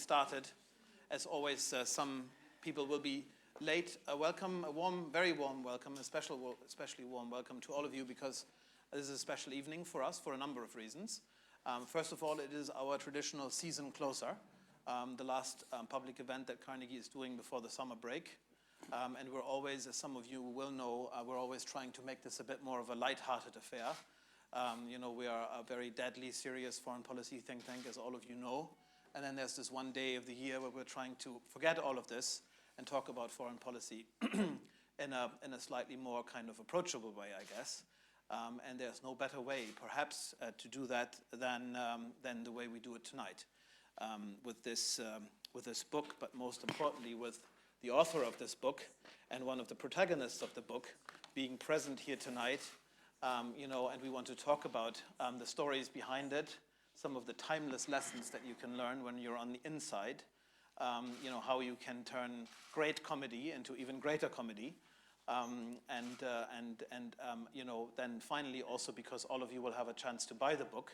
started. As always, some people will be late. Welcome, a warm, very warm welcome, especially warm welcome to all of you, because this is a special evening for us for a number of reasons. First of all, it is our traditional season closer, the last public event that Carnegie is doing before the summer break. And we're always, as some of you will know, we're always trying to make this a bit more of a light-hearted affair. We are a very deadly serious foreign policy think tank, as all of you know. And then there's this one day of the year where we're trying to forget all of this and talk about foreign policy in a slightly more kind of approachable way, I guess. And there's no better way, perhaps, to do that than the way we do it tonight, with this book, but most importantly with the author of this book and one of the protagonists of the book being present here tonight. And we want to talk about the stories behind it, some of the timeless lessons that you can learn when you're on the inside, how you can turn great comedy into even greater comedy. Then finally, also because all of you will have a chance to buy the book,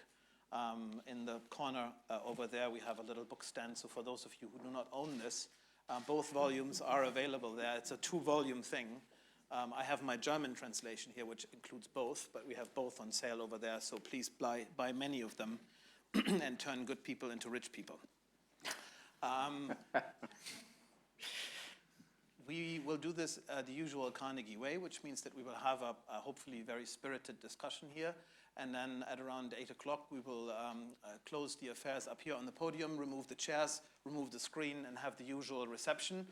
in the corner over there we have a little book stand. So for those of you who do not own this, both volumes are available there. It's a 2-volume thing. I have my German translation here, which includes both, but we have both on sale over there. So please buy many of them and turn good people into rich people. We will do this the usual Carnegie way, which means that we will have a hopefully very spirited discussion here. And then at around 8 o'clock, we will close the affairs up here on the podium, remove the chairs, remove the screen, and have the usual reception.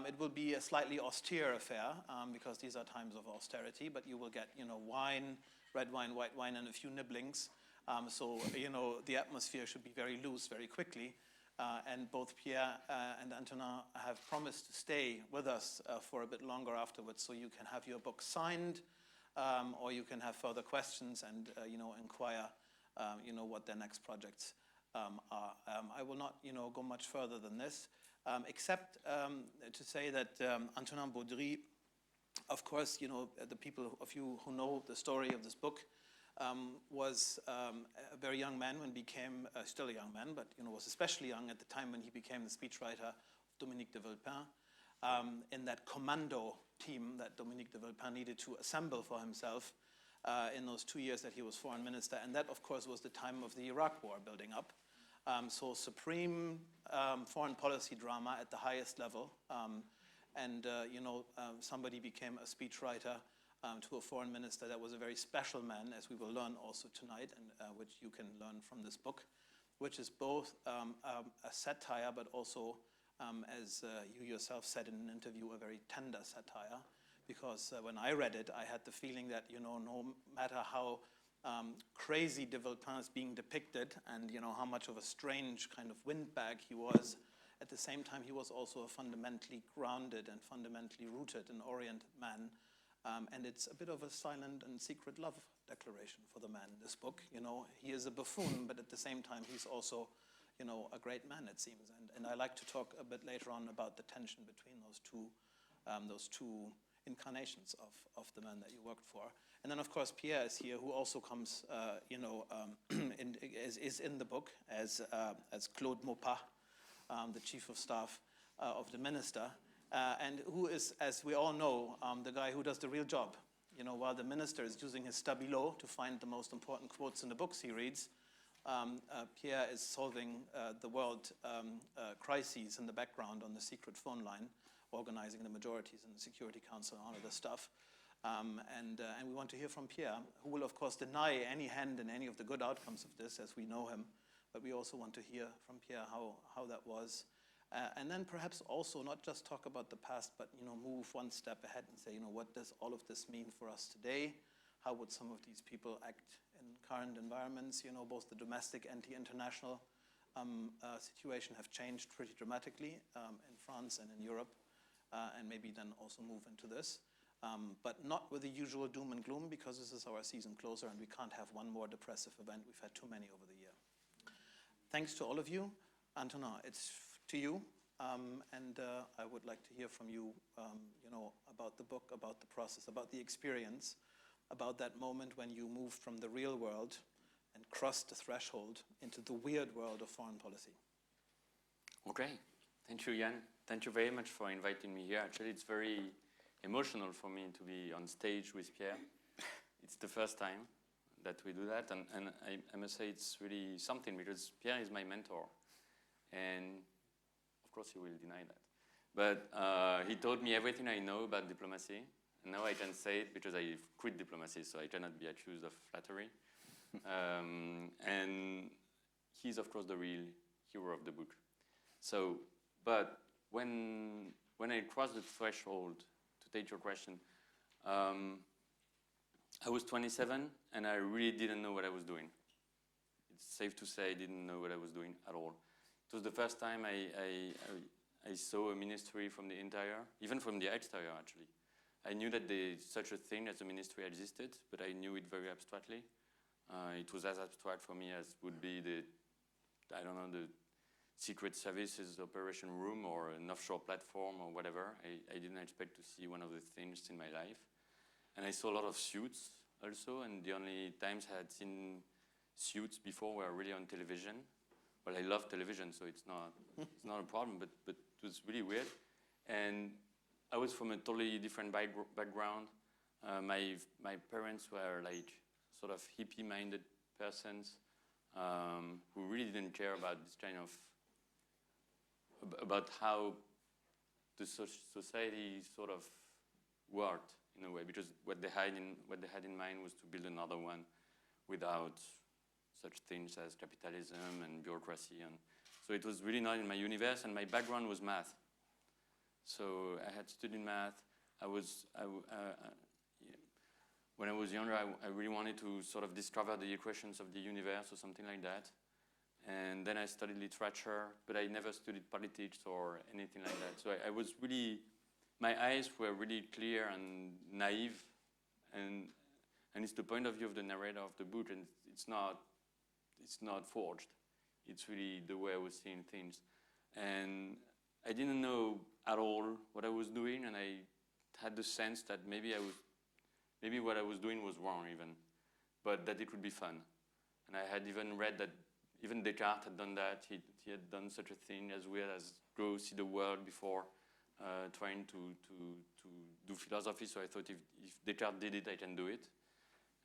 It will be a slightly austere affair, because these are times of austerity, but you will get, wine, red wine, white wine, and a few nibblings. So the atmosphere should be very loose very quickly. And both Pierre and Antonin have promised to stay with us for a bit longer afterwards, so you can have your book signed, or you can have further questions and inquire what their next projects are. I will not go much further than this, except to say that Antonin Baudry, of course, the people of you who know the story of this book, was a very young man when he became, still a young man, but was especially young at the time when he became the speechwriter of Dominique de Villepin, in that commando team that Dominique de Villepin needed to assemble for himself in those 2 years that he was foreign minister. And that, of course, was the time of the Iraq war building up. So supreme foreign policy drama at the highest level. Somebody became a speechwriter to a foreign minister that was a very special man, as we will learn also tonight, and which you can learn from this book, which is both a satire, but also, as you yourself said in an interview, a very tender satire. Because when I read it, I had the feeling that, no matter how crazy de Villepin is being depicted, and how much of a strange kind of windbag he was, at the same time he was also a fundamentally grounded and fundamentally rooted and oriented man. And it's a bit of a silent and secret love declaration for the man in this book. He is a buffoon, but at the same time he's also, a great man, it seems. And I like to talk a bit later on about the tension between those two incarnations of the man that you worked for. And then, of course, Pierre is here, who also comes, is in the book as Claude Maupas, the chief of staff of the minister. And who is, as we all know, the guy who does the real job. While the minister is using his stabilo to find the most important quotes in the books he reads, Pierre is solving the world crises in the background on the secret phone line, organizing the majorities in the Security Council and all of this stuff. And we want to hear from Pierre, who will, of course, deny any hand in any of the good outcomes of this, as we know him. But we also want to hear from Pierre how that was. And then perhaps also not just talk about the past, but move one step ahead and say, what does all of this mean for us today? How would some of these people act in current environments? Both the domestic and the international situation have changed pretty dramatically in France and in Europe, and maybe then also move into this. But not with the usual doom and gloom, because this is our season closer and we can't have one more depressive event. We've had too many over the year. Thanks to all of you. Antonin, it's to you, and I would like to hear from you, about the book, about the process, about the experience, about that moment when you moved from the real world and crossed the threshold into the weird world of foreign policy. Okay, thank you, Jan. Thank you very much for inviting me here. Actually, it's very emotional for me to be on stage with Pierre. It's the first time that we do that, and I must say it's really something, because Pierre is my mentor, and of course he will deny that. But he taught me everything I know about diplomacy, and now I can say it because I quit diplomacy, so I cannot be accused of flattery. And he's, of course, the real hero of the book. So, but when I crossed the threshold to take your question, I was 27 and I really didn't know what I was doing. It's safe to say I didn't know what I was doing at all. It was the first time I saw a ministry from the interior, even from the exterior actually. I knew that such a thing as a ministry existed, but I knew it very abstractly. It was as abstract for me as would be the Secret Services operation room or an offshore platform or whatever. I didn't expect to see one of the things in my life. And I saw a lot of suits also, and the only times I had seen suits before were really on television. Well, I love television, so it's not a problem, but it was really weird. And I was from a totally different background. My parents were like sort of hippie-minded persons who really didn't care about this kind of, about how the society sort of worked in a way, because what they had in mind was to build another one without such things as capitalism and bureaucracy, and so it was really not in my universe. And my background was math, so I had studied math. When I was younger, I really wanted to sort of discover the equations of the universe or something like that. And then I studied literature, but I never studied politics or anything like that. So I was really, my eyes were really clear and naive, and it's the point of view of the narrator of the book, and it's not forged. It's really the way I was seeing things. And I didn't know at all what I was doing, and I had the sense that maybe what I was doing was wrong even, but that it would be fun. And I had even read that even Descartes had done that. He had done such a thing as weird as go see the world before trying to do philosophy. So I thought if Descartes did it, I can do it.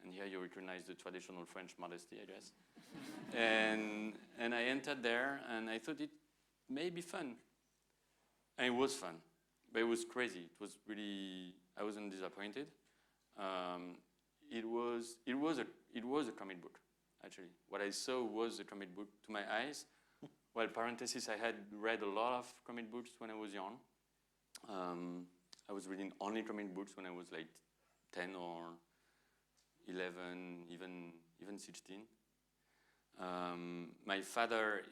And here you recognize the traditional French modesty, I guess. and I entered there, and I thought it may be fun. And it was fun, but it was crazy. It was really, I wasn't disappointed. It was a comic book, actually. What I saw was a comic book to my eyes. Well, parenthesis, I had read a lot of comic books when I was young. I was reading only comic books when I was like 10 or 11, even 16. My father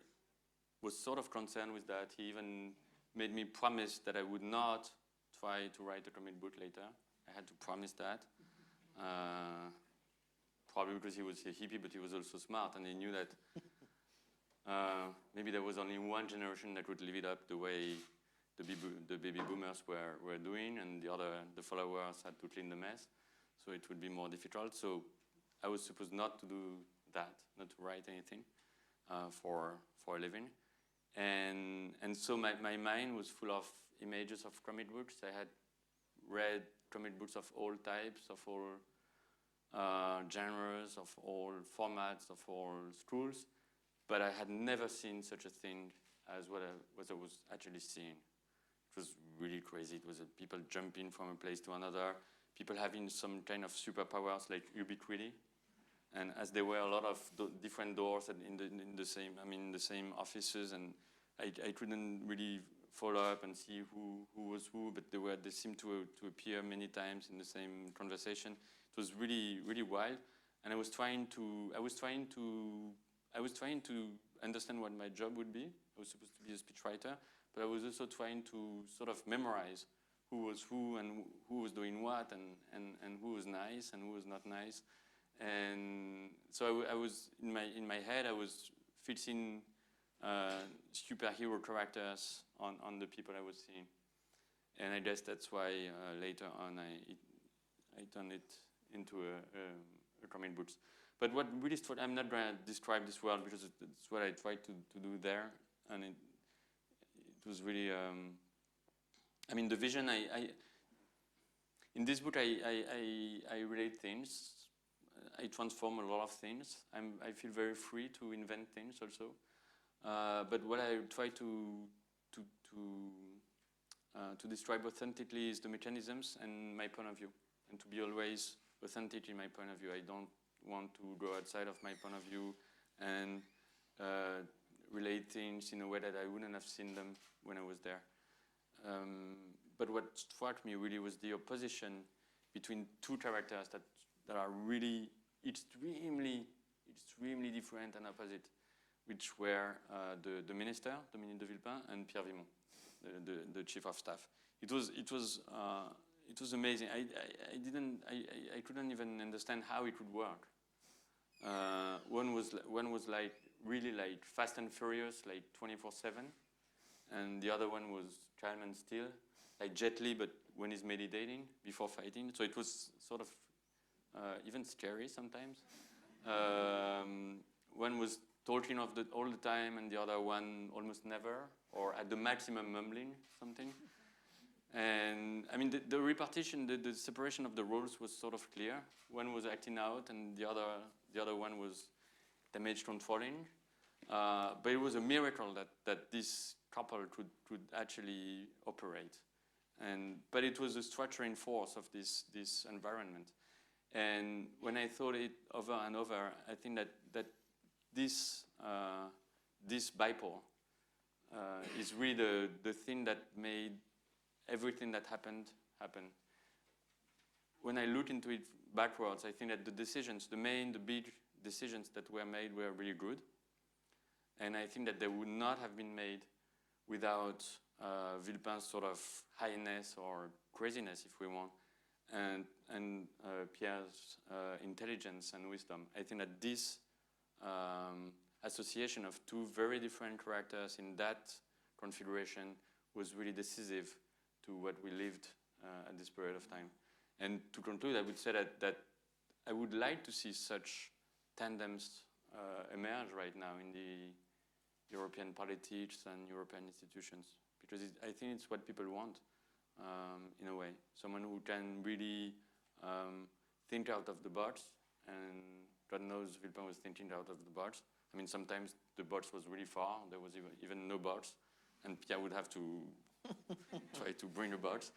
was sort of concerned with that. He even made me promise that I would not try to write a comic book later. I had to promise that. Probably because he was a hippie, but he was also smart, and he knew that maybe there was only one generation that would live it up the way the baby boomers were doing, and the followers had to clean the mess. So it would be more difficult. So I was supposed not to do that, not to write anything for a living. And so my mind was full of images of comic books. I had read comic books of all types, of all genres, of all formats, of all schools, but I had never seen such a thing as what I was actually seeing. It was really crazy. It was people jumping from a place to another, people having some kind of superpowers like ubiquity, and as there were a lot of different doors in the same offices, and I couldn't really follow up and see who was who, but they seemed to appear many times in the same conversation. It was really, really wild, and I was trying to understand what my job would be. I was supposed to be a speechwriter, but I was also trying to sort of memorize who was who and who was doing what, and who was nice and who was not nice. And so I was in my head, I was fixing superhero characters on the people I was seeing, and I guess that's why later on I turned it into a comic books. But what really I'm not going to describe this world because it's what I tried to do there, and was really, I mean, the vision, in this book, I relate things. I transform a lot of things. I feel very free to invent things also. But what I try to describe authentically is the mechanisms and my point of view, and to be always authentic in my point of view. I don't want to go outside of my point of view and relate things in a way that I wouldn't have seen them when I was there. But what struck me really was the opposition between two characters that are really extremely different and opposite, which were the minister, Dominique de Villepin, and Pierre Vimont, the chief of staff. It was amazing. I couldn't even understand how it would work. One was like really like fast and furious, like 24/7, and the other one was calm and still, like Jet Li, but when he's meditating before fighting. So it was sort of even scary sometimes. One was talking all the time, and the other one almost never, or at the maximum mumbling something. And I mean, the repartition, the separation of the roles was sort of clear. One was acting out, and the other one was damage controlling. But it was a miracle that this couple could actually operate. But it was a structuring force of this environment. And when I thought it over and over, I think that this bipole is really the thing that made everything that happened happen. When I look into it backwards, I think that the decisions, the big decisions that were made were really good. And I think that they would not have been made without Villepin's sort of highness or craziness, if we want, and Pierre's intelligence and wisdom. I think that this association of two very different characters in that configuration was really decisive to what we lived at this period of time. And to conclude, I would say that I would like to see such tandems emerge right now in the European politics and European institutions, because I think it's what people want in a way. Someone who can really think out of the box, and God knows Villepin was thinking out of the box. I mean, sometimes the box was really far, there was even no box, and Pierre would have to try to bring a box.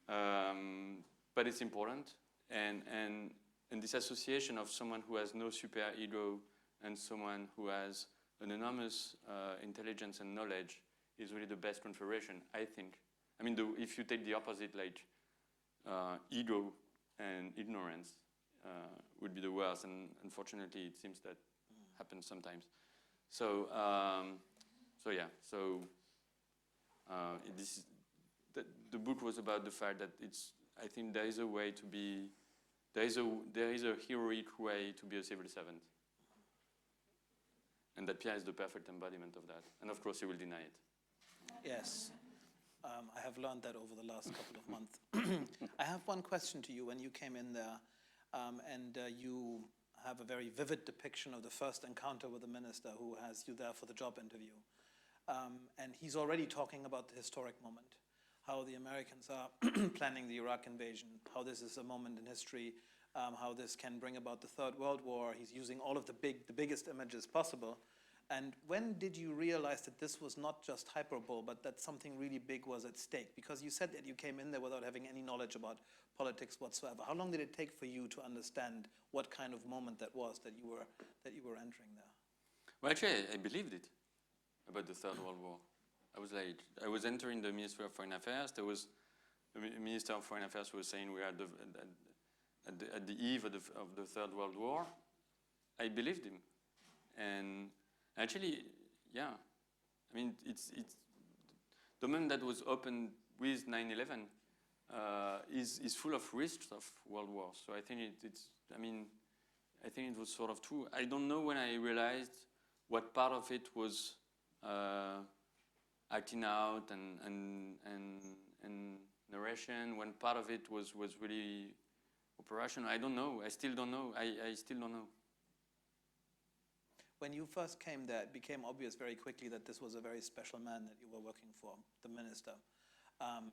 But it's important, and this association of someone who has no super ego and someone who has an enormous intelligence and knowledge is really the best configuration, I think. I mean, if you take the opposite, like ego and ignorance would be the worst, and unfortunately it seems that happens sometimes. So, the book was about the fact that I think there is a way to be, there is a heroic way to be a civil servant. And that Pierre is the perfect embodiment of that. And of course, he will deny it. Yes. I have learned that over the last couple of months. I have one question to you. When you came in there, and you have a very vivid depiction of the first encounter with the minister who has you there for the job interview. And he's already talking about the historic moment, how the Americans are planning the Iraq invasion, how this is a moment in history, how this can bring about the Third World War. He's using all of the biggest images possible. And when did you realize that this was not just hyperbole, but that something really big was at stake? Because you said that you came in there without having any knowledge about politics whatsoever. How long did it take for you to understand what kind of moment that was that you were entering there? Well, actually, I believed it about the Third World War. I was entering the Ministry of Foreign Affairs. There was a Minister of Foreign Affairs who was saying we are at the eve of the Third World War. I believed him, and actually, yeah. I mean, it's the moment that was opened with 9/11 is full of risks of world war. So I think I think it was sort of true. I don't know when I realized what part of it was acting out and narration, when part of it was really operational. I don't know. I still don't know. I still don't know. when you first came there, it became obvious very quickly that this was a very special man that you were working for, the minister.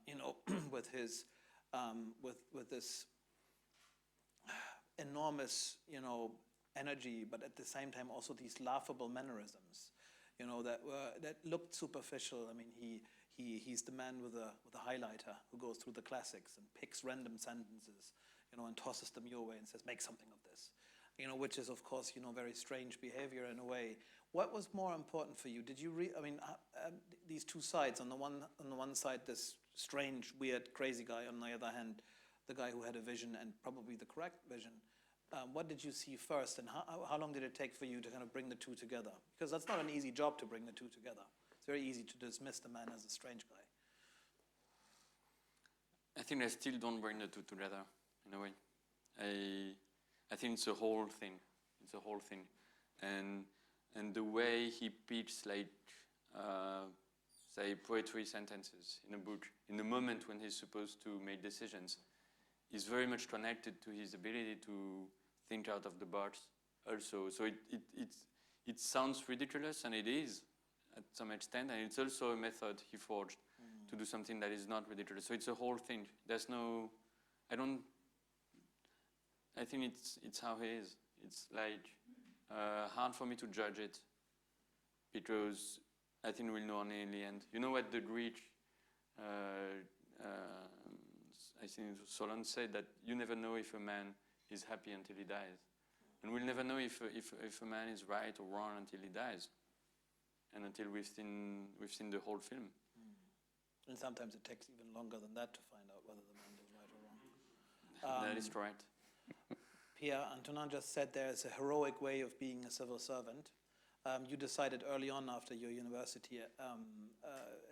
You know, with his, with this enormous, you know, energy, but at the same time also these laughable mannerisms, you know, that looked superficial. I mean, he's the man with a highlighter who goes through the classics and picks random sentences, you know, and tosses them your way and says, make something of this, you know, which is of course, you know, very strange behavior in a way. What was more important for you? Did you I mean, these two sides, on the one side, this strange, weird, crazy guy, on the other hand, the guy who had a vision and probably the correct vision. What did you see first, and how long did it take for you to kind of bring the two together? Because that's not an easy job to bring the two together. It's very easy to dismiss the man as a strange guy. I think I still don't bring the two together, in a way. I think it's a whole thing. It's a whole thing. And the way he picks, like, say, poetry sentences in a book, in the moment when he's supposed to make decisions, is very much connected to his ability to think out of the box also. So it sounds ridiculous, and it is at some extent, and it's also a method he forged to do something that is not ridiculous. So it's a whole thing. There's no, I think it's how he is. It's like hard for me to judge it, because I think we'll know only in the end. You know what the Greek, I think Solon said that you never know if a man is happy until he dies. And we'll never know if a man is right or wrong until he dies. And until we've seen the whole film. And sometimes it takes even longer than that to find out whether the man was right or wrong. That is correct. Pierre, Antonin just said there is a heroic way of being a civil servant. You decided early on after your university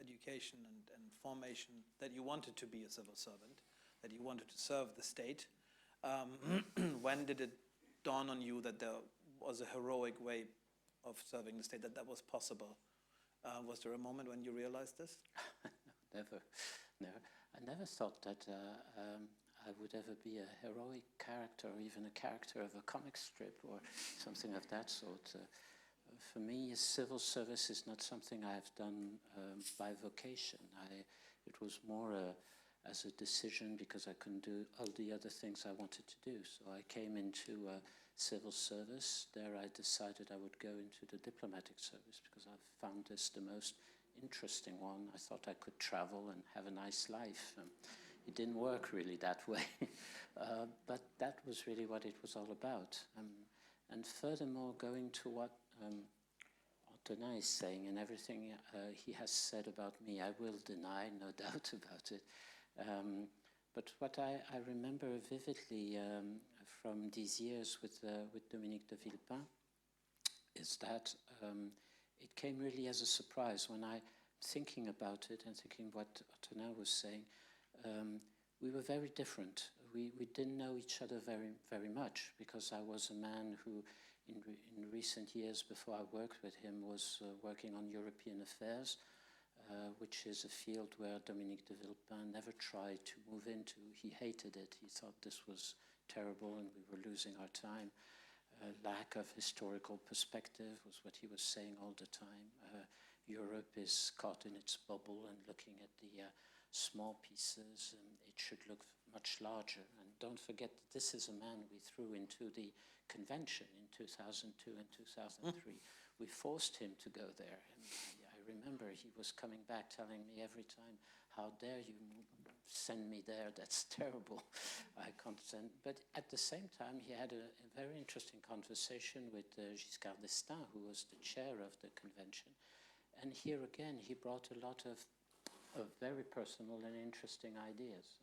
education and formation that you wanted to be a civil servant, that you wanted to serve the state. When did it dawn on you that there was a heroic way of serving the state, that was possible? Was there a moment when you realized this? Never. I never thought that I would ever be a heroic character, or even a character of a comic strip or something of that sort. For me, civil service is not something I've done by vocation. It was more as a decision because I couldn't do all the other things I wanted to do. So I came into civil service. There I decided I would go into the diplomatic service because I found this the most interesting one. I thought I could travel and have a nice life. It didn't work really that way. But that was really what it was all about. And furthermore, going to what Antonin is saying and everything he has said about me, I will deny, no doubt about it. But what I remember vividly from these years with Dominique de Villepin is that it came really as a surprise when I, thinking about it and thinking what Antonin was saying, we were very different. We didn't know each other very, very much because I was a man who in recent years before I worked with him was working on European affairs, which is a field where Dominique de Villepin never tried to move into. He hated it. He thought this was terrible and we were losing our time. Lack of historical perspective was what he was saying all the time. Europe is caught in its bubble and looking at the small pieces, and it should look much larger. And don't forget that this is a man we threw into the convention in 2002 and 2003. We forced him to go there. And I remember he was coming back telling me every time, how dare you send me there, that's terrible. I can't send. But at the same time, he had a very interesting conversation with Giscard d'Estaing, who was the chair of the convention. And here again, he brought a lot of very personal and interesting ideas.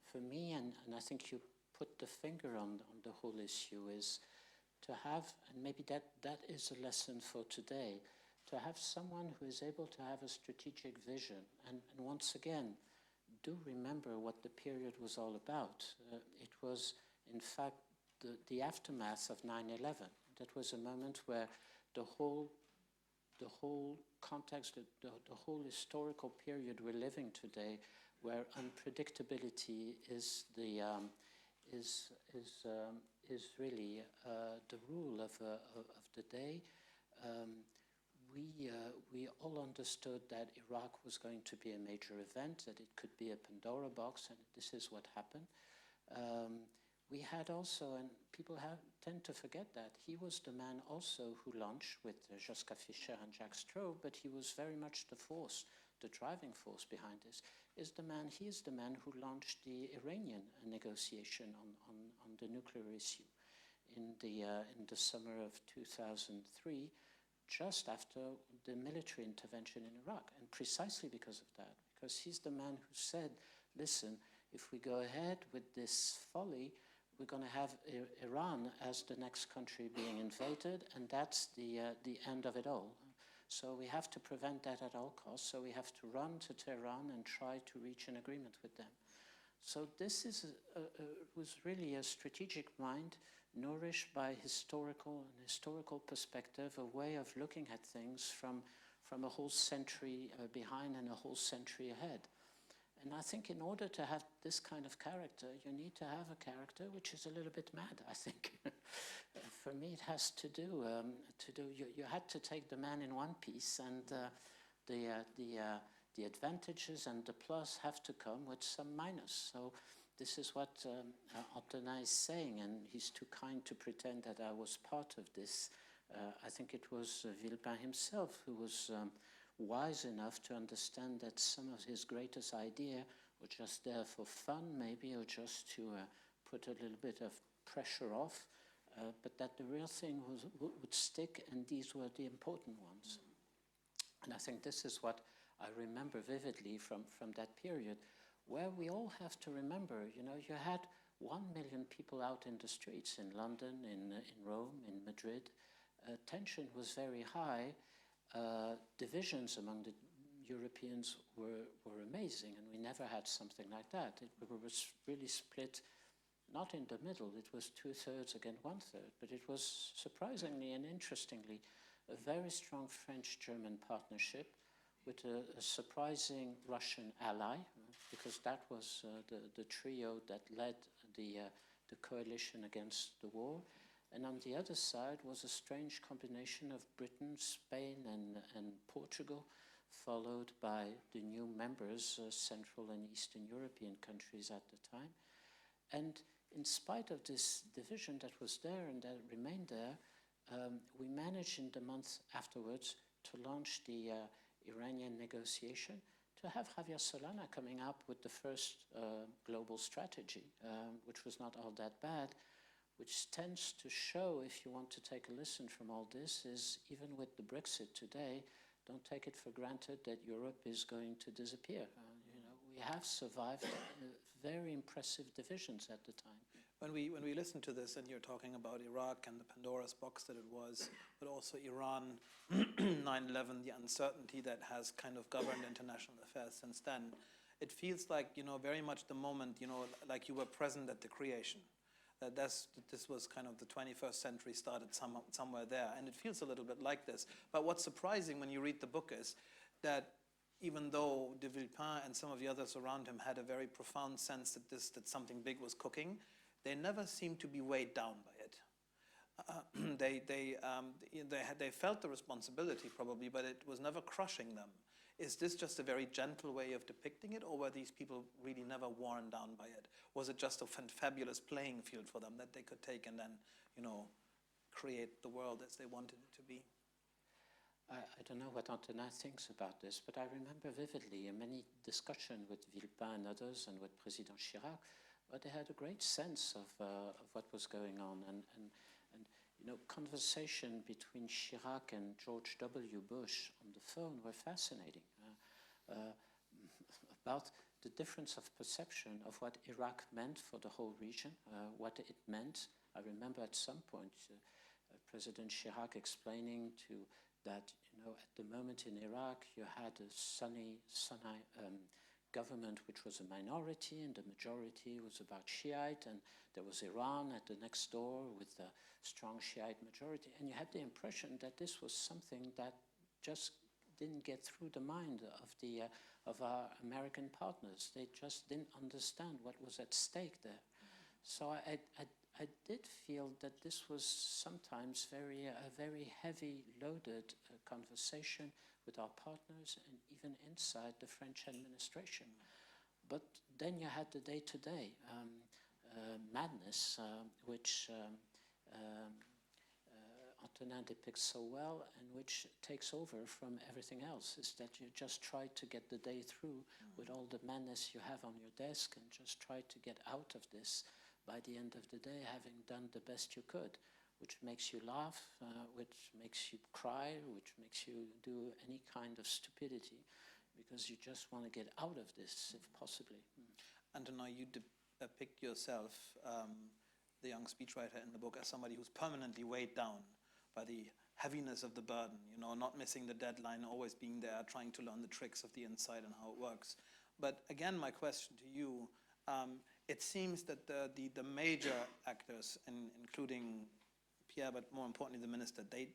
For me, and I think you put the finger on the whole issue, is to have, and maybe that is a lesson for today, to have someone who is able to have a strategic vision. And once again, do remember what the period was all about. It was, in fact, the aftermath of 9/11. That was a moment where the whole context, the whole historical period we're living today, where unpredictability is really the rule of the day, we all understood that Iraq was going to be a major event, that it could be a Pandora box, and this is what happened. We had also, and people tend to forget that, he was the man also who launched with Joschka Fischer and Jacques Straub, but he was very much the force, the driving force behind this. He is the man who launched the Iranian negotiation on the nuclear issue in the summer of 2003, just after the military intervention in Iraq, and precisely because of that, because he's the man who said, listen, if we go ahead with this folly, we're going to have Iran as the next country being invaded, and that's the end of it all. So we have to prevent that at all costs, so we have to run to Tehran and try to reach an agreement with them. So this was really a strategic mind nourished by historical perspective, a way of looking at things from a whole century behind and a whole century ahead. And I think in order to have this kind of character, you need to have a character which is a little bit mad, I think. For me, it has to do, you had to take the man in one piece, and the advantages and the plus have to come with some minus. So this is what Antonin is saying, and he's too kind to pretend that I was part of this. I think it was Villepin himself who was wise enough to understand that some of his greatest ideas were just there for fun, maybe, or just to put a little bit of pressure off, but that the real thing would stick, and these were the important ones. And I think this is what I remember vividly from that period, where we all have to remember, you know, you had 1 million people out in the streets in London, in Rome, in Madrid. Tension was very high. Divisions among the Europeans were amazing, and we never had something like that. It was really split, not in the middle, it was 2/3 against 1/3, but it was surprisingly and interestingly a very strong French-German partnership with a surprising Russian ally, because that was the trio that led the coalition against the war. And on the other side was a strange combination of Britain, Spain, and Portugal, followed by the new members, Central and Eastern European countries at the time. And in spite of this division that was there and that remained there, we managed in the months afterwards to launch the Iranian negotiation, to have Javier Solana coming up with the first global strategy, which was not all that bad, which tends to show, if you want to take a lesson from all this, is even with the Brexit today, don't take it for granted that Europe is going to disappear. You know, we have survived very impressive divisions at the time. When we listen to this, and you're talking about Iraq and the Pandora's box that it was, but also Iran, 9/11, the uncertainty that has kind of governed international affairs since then, it feels like, you know, very much the moment, you know, like you were present at the creation. This was kind of the 21st century started somewhere there, and it feels a little bit like this. But what's surprising when you read the book is that even though de Villepin and some of the others around him had a very profound sense that something big was cooking, they never seemed to be weighed down by it. They felt the responsibility probably, but it was never crushing them. Is this just a very gentle way of depicting it, or were these people really never worn down by it? Was it just a fabulous playing field for them that they could take and then, you know, create the world as they wanted it to be? I don't know what Antonin thinks about this, but I remember vividly in many discussions with Villepin and others, and with President Chirac, but they had a great sense of what was going on, and you know, conversation between Chirac and George W. Bush on the phone were fascinating about the difference of perception of what Iraq meant for the whole region, what it meant. I remember at some point President Chirac explaining that, you know, at the moment in Iraq you had a Sunni government which was a minority, and the majority was about Shiite, and there was Iran at the next door with a strong Shiite majority, and you had the impression that this was something that just didn't get through the mind of our American partners. They just didn't understand what was at stake there. So I did feel that this was sometimes a very heavy loaded conversation with our partners and even inside the French administration. But then you had the day-to-day madness, which Antonin depicts so well, and which takes over from everything else, is that you just try to get the day through with all the madness you have on your desk and just try to get out of this by the end of the day, having done the best you could, which makes you laugh, which makes you cry, which makes you do any kind of stupidity, because you just want to get out of this, if possibly. Antonin, you depict yourself, the young speechwriter in the book, as somebody who's permanently weighed down by the heaviness of the burden, you know, not missing the deadline, always being there, trying to learn the tricks of the inside and how it works. But again, my question to you, it seems that the major actors, including Pierre, but more importantly the minister, they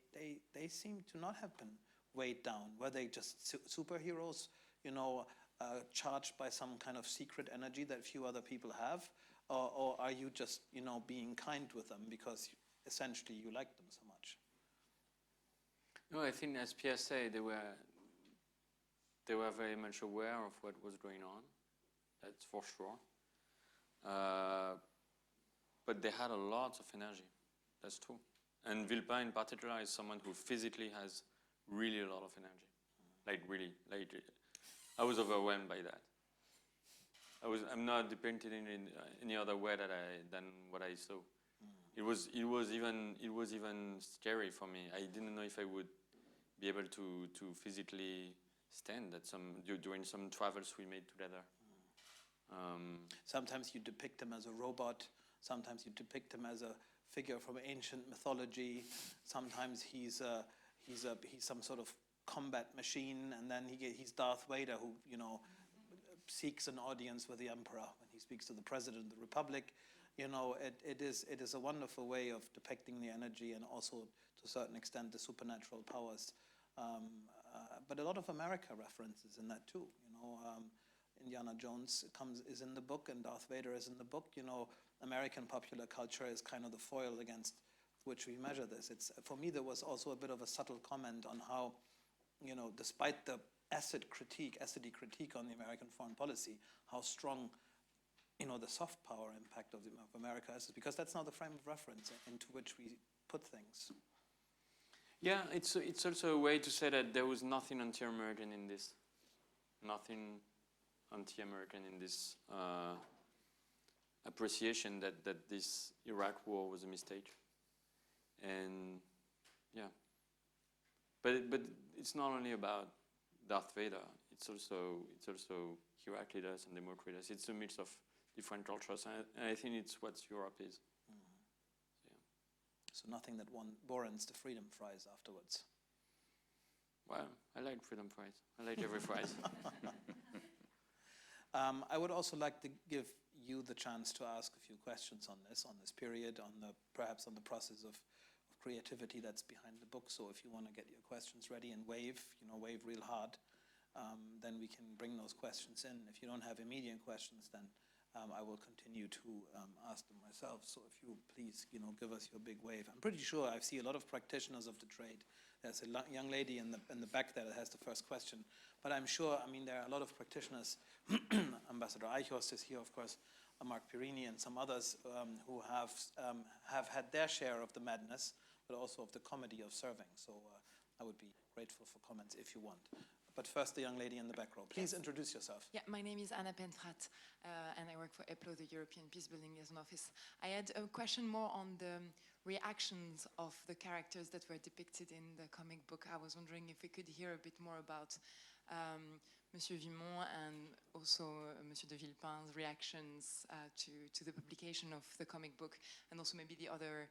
seem to not have been weighed down. Were they just superheroes, you know, charged by some kind of secret energy that few other people have? Or are you just, you know, being kind with them because essentially you like them so much? No, I think, as Pierre said, they were very much aware of what was going on. That's for sure. But they had a lot of energy. That's true. And Villepin in particular is someone who physically has really a lot of energy. Like really, like I was overwhelmed by that. I'm not depicted in any other way than what I saw. It was even scary for me. I didn't know if I would be able to physically stand at during some travels we made together. Sometimes you depict him as a robot. Sometimes you depict him as a figure from ancient mythology. Sometimes he's some sort of combat machine, and then he's Darth Vader, who, you know, seeks an audience with the emperor when he speaks to the president of the republic. You know, it is a wonderful way of depicting the energy and also, to a certain extent, the supernatural powers. But a lot of America references in that too. You know, Indiana Jones is in the book, and Darth Vader is in the book. You know, American popular culture is kind of the foil against which we measure this. For me, there was also a bit of a subtle comment on how, you know, despite the acidy critique on the American foreign policy, how strong, you know, the soft power impact of America is, because that's now the frame of reference into which we put things. Yeah, it's also a way to say that there was nothing anti-American in this. Nothing anti-American in this appreciation that this Iraq war was a mistake. And yeah. But it's not only about Darth Vader. It's also Iraq leaders and Democrats. It's a mix of different cultures, and I think it's what Europe is. So nothing that warrants the freedom fries afterwards. Well, I like freedom fries. I like every fries. I would also like to give you the chance to ask a few questions on this period, perhaps on the process of creativity that's behind the book. So if you want to get your questions ready and wave real hard, then we can bring those questions in. If you don't have immediate questions, then I will continue to ask them myself. So if you please, you know, give us your big wave. I'm pretty sure I see a lot of practitioners of the trade. There's a young lady in the back there that has the first question. But I'm sure, I mean, there are a lot of practitioners. Ambassador Eichhorst is here, of course, Mark Perini and some others who have had their share of the madness, but also of the comedy of serving. So I would be grateful for comments if you want. But first, the young lady in the back row. Please introduce yourself. Yeah, my name is Anna Pentrat, and I work for EPLO, the European Peacebuilding Liaison Office. I had a question more on the reactions of the characters that were depicted in the comic book. I was wondering if we could hear a bit more about Monsieur Vimont and also Monsieur de Villepin's reactions to the publication of the comic book, and also maybe the other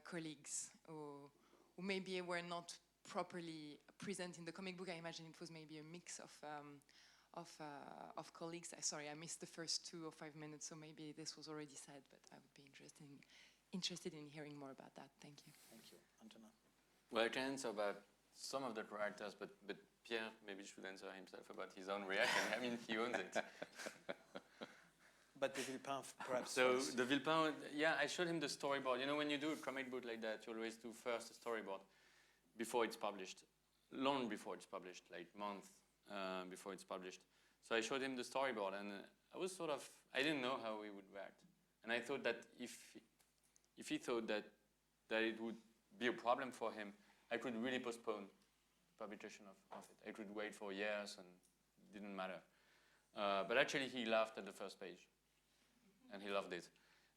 colleagues who maybe were not properly present in the comic book. I imagine it was maybe a mix of colleagues. Sorry, I missed the first 2 or 5 minutes, so maybe this was already said, but I would be interested in hearing more about that. Thank you. Thank you. Antonin? Well, I can answer about some of the characters, but Pierre maybe should answer himself about his own reaction. I mean, he owns it. but the Villepin perhaps So first. the Villepin, yeah, I showed him the storyboard. You know, when you do a comic book like that, you always do first a storyboard before it's published, long before it's published, like months before it's published. So I showed him the storyboard, and I was sort of, I didn't know how he would react. And I thought that if he thought that it would be a problem for him, I could really postpone the publication of it. I could wait for years and it didn't matter. But actually he laughed at the first page and he loved it.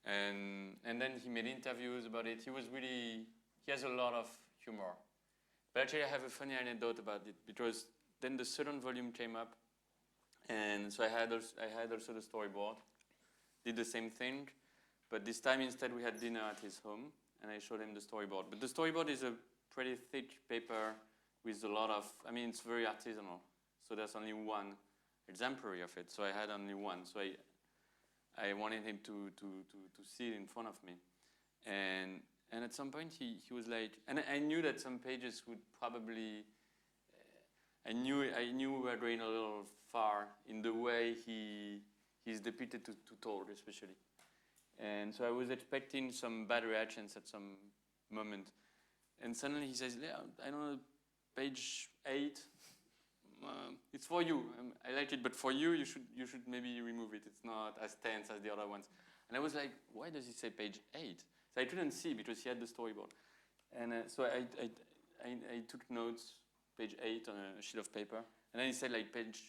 And then he made interviews about it. He has a lot of humor. But actually I have a funny anecdote about it because then the second volume came up, and so I had also the storyboard, did the same thing, but this time instead we had dinner at his home and I showed him the storyboard. But the storyboard is a pretty thick paper with a lot of, I mean, it's very artisanal. So there's only one exemplary of it. So I had only one. So I wanted him to see it in front of me. And at some point he was like, and I knew that some pages would probably, I knew we were going a little far in the way he's depicted to Told, especially. And so I was expecting some bad reactions at some moment. And suddenly he says, yeah, I don't know, page 8, it's for you. I like it, but for you, you should maybe remove it. It's not as tense as the other ones. And I was like, why does he say page 8? So I couldn't see because he had the storyboard. And so I took notes, page 8 on a sheet of paper. And then he said like page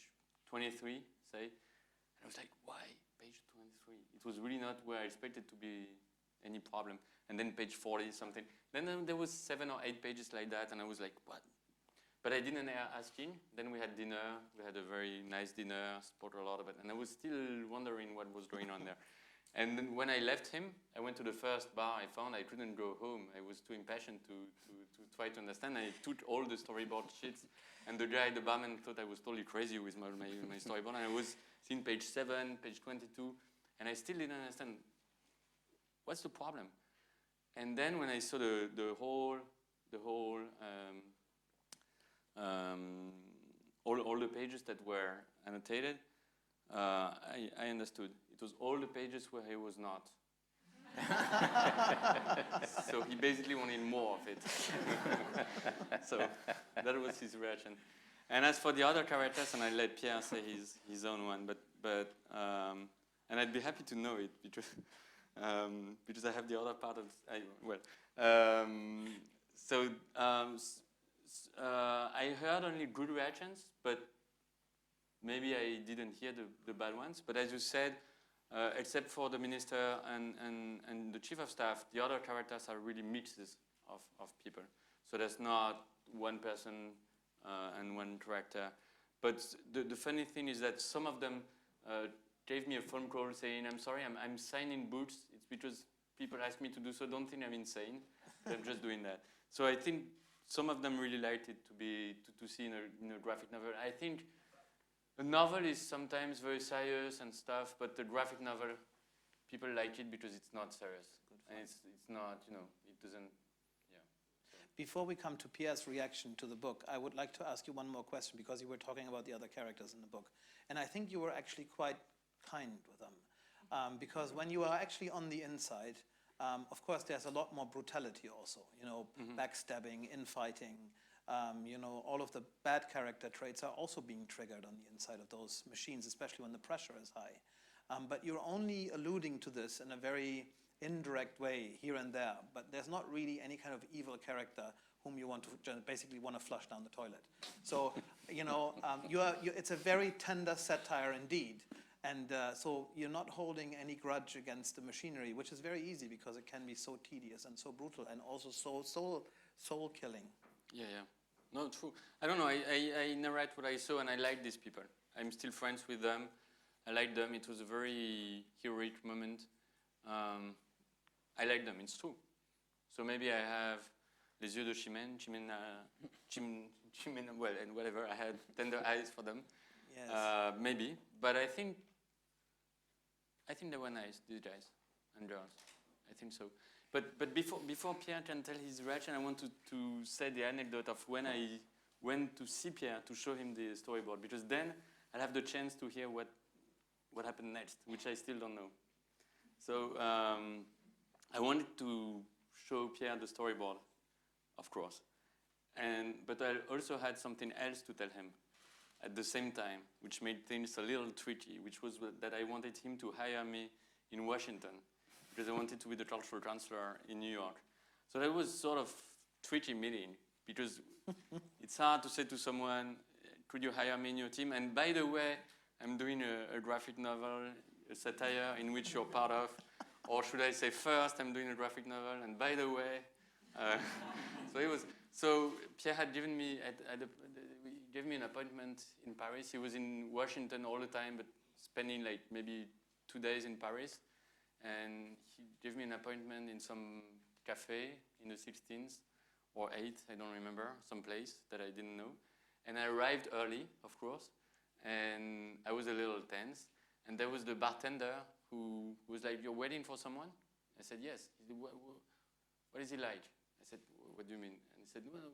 23, say. And I was like, why page 23? It was really not where I expected to be any problem. And then page 40 something. Then there was 7 or 8 pages like that, and I was like, what? But I didn't ask him. Then we had dinner. We had a very nice dinner, spoke a lot of it. And I was still wondering what was going on there. And then when I left him, I went to the first bar I found. I couldn't go home. I was too impatient to try to understand. I took all the storyboard sheets, and the guy, the barman, thought I was totally crazy with my storyboard. And I was seeing page 7, page 22, and I still didn't understand. What's the problem? And then when I saw all the pages that were annotated, I understood. It was all the pages where he was not. So he basically wanted more of it. So that was his reaction. And as for the other characters, and I let Pierre say his own one, but and I'd be happy to know it because I have the other part of I heard only good reactions, but maybe I didn't hear the bad ones. But as you said, except for the minister and the chief of staff, the other characters are really mixes of people. So there's not one person and one character. But the funny thing is that some of them gave me a phone call saying, I'm sorry, I'm signing books. It's because people ask me to do so. Don't think I'm insane. I'm just doing that. So I think some of them really liked it to see in a graphic novel. I think a novel is sometimes very serious and stuff, but the graphic novel, people like it because it's not serious. And it's not, it doesn't, yeah. So. Before we come to Pierre's reaction to the book, I would like to ask you one more question, because you were talking about the other characters in the book. And I think you were actually quite kind with them. Because when you are actually on the inside, of course, there's a lot more brutality also, backstabbing, infighting, all of the bad character traits are also being triggered on the inside of those machines, especially when the pressure is high. But you're only alluding to this in a very indirect way here and there, but there's not really any kind of evil character whom you basically want to flush down the toilet. So, it's a very tender satire indeed. And so you're not holding any grudge against the machinery, which is very easy because it can be so tedious and so brutal and also so soul-killing. Yeah. No, true. I don't know. I narrate what I saw, and I like these people. I'm still friends with them. I like them. It was a very heroic moment. I like them. It's true. So maybe I have les yeux de Chimène, well, and whatever. I had tender eyes for them. Yes. Maybe, but I think they were nice, these guys and girls. I think so. But before Pierre can tell his reaction, I want to say the anecdote of when I went to see Pierre to show him the storyboard, because then I'll have the chance to hear what what happened next, which I still don't know. So I wanted to show Pierre the storyboard, of course. But I also had something else to tell him at the same time, which made things a little tricky, which was that I wanted him to hire me in Washington, because I wanted to be the cultural counselor in New York. So that was sort of tricky meeting, because it's hard to say to someone, could you hire me in your team? And by the way, I'm doing a graphic novel, a satire in which you're part of. Or should I say first, I'm doing a graphic novel, and by the way. So Pierre had given me, gave me an appointment in Paris. He was in Washington all the time, but spending like maybe 2 days in Paris. And he gave me an appointment in some cafe in the 16th, or 8th, I don't remember, some place that I didn't know. And I arrived early, of course, and I was a little tense. And there was the bartender who was like, "You're waiting for someone?" I said, "Yes." He said, "What is he like?" I said, "What do you mean?" And he said, "Well,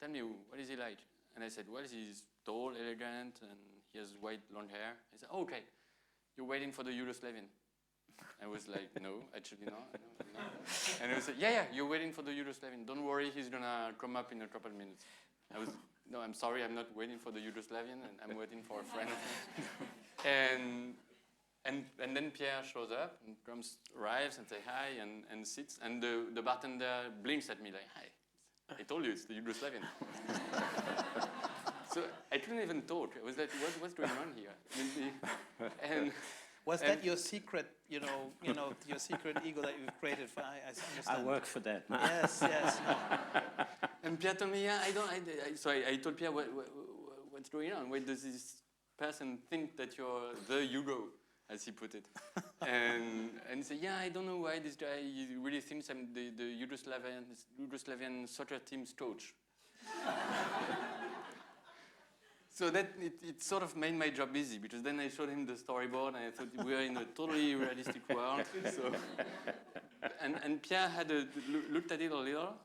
tell me, what is he like?" And I said, "Well, he's tall, elegant, and he has white, long hair." He said, "Oh, okay, you're waiting for the Yugoslavian." I was like, "No, actually not. No. And he said, yeah, you're waiting for the Yugoslavian. Don't worry, he's gonna come up in a couple of minutes." I was, "No, I'm sorry, I'm not waiting for the Yugoslavian, and I'm waiting for a friend." And then Pierre shows up and arrives and says hi and sits, and the bartender blinks at me like, "Hi, I told you it's the Yugoslavian." So I couldn't even talk. I was like, what's going on here? And Was that your secret, your secret ego that you've created? I understand. I work for that. Yes, yes. And Pierre told me, yeah, so I told Pierre, what's going on? Why does this person think that you're the Yugo, as he put it? And he said, yeah, I don't know why this guy really thinks I'm the Yugoslavian soccer team's coach. So that it sort of made my job easy, because then I showed him the storyboard and I thought we're in a totally realistic world. So, and Pierre had looked at it a little,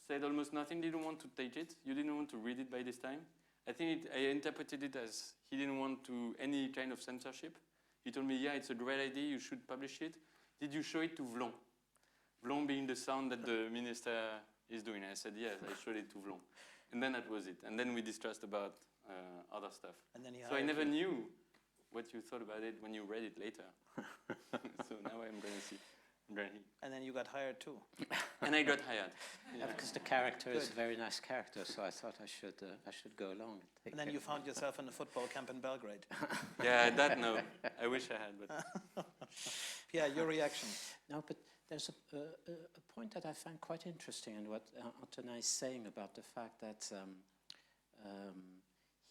said almost nothing, didn't want to take it. You didn't want to read it by this time. I think I interpreted it as he didn't want any kind of censorship. He told me, yeah, it's a great idea, you should publish it. Did you show it to Vlaminck? Vlaminck being the sound that the minister is doing. I said, yes, I showed it to Vlaminck. And then that was it. And then we discussed about other stuff. And then so I never knew what you thought about it when you read it later. So now I'm going to see. And then you got hired too. And I got hired. Yeah, because the character is a very nice character, so I thought I should go along. And then you found yourself in a football camp in Belgrade. Yeah, that no. I wish I had, but. Pierre, your reaction? No, but there's a point that I find quite interesting in what Antonin is saying about the fact that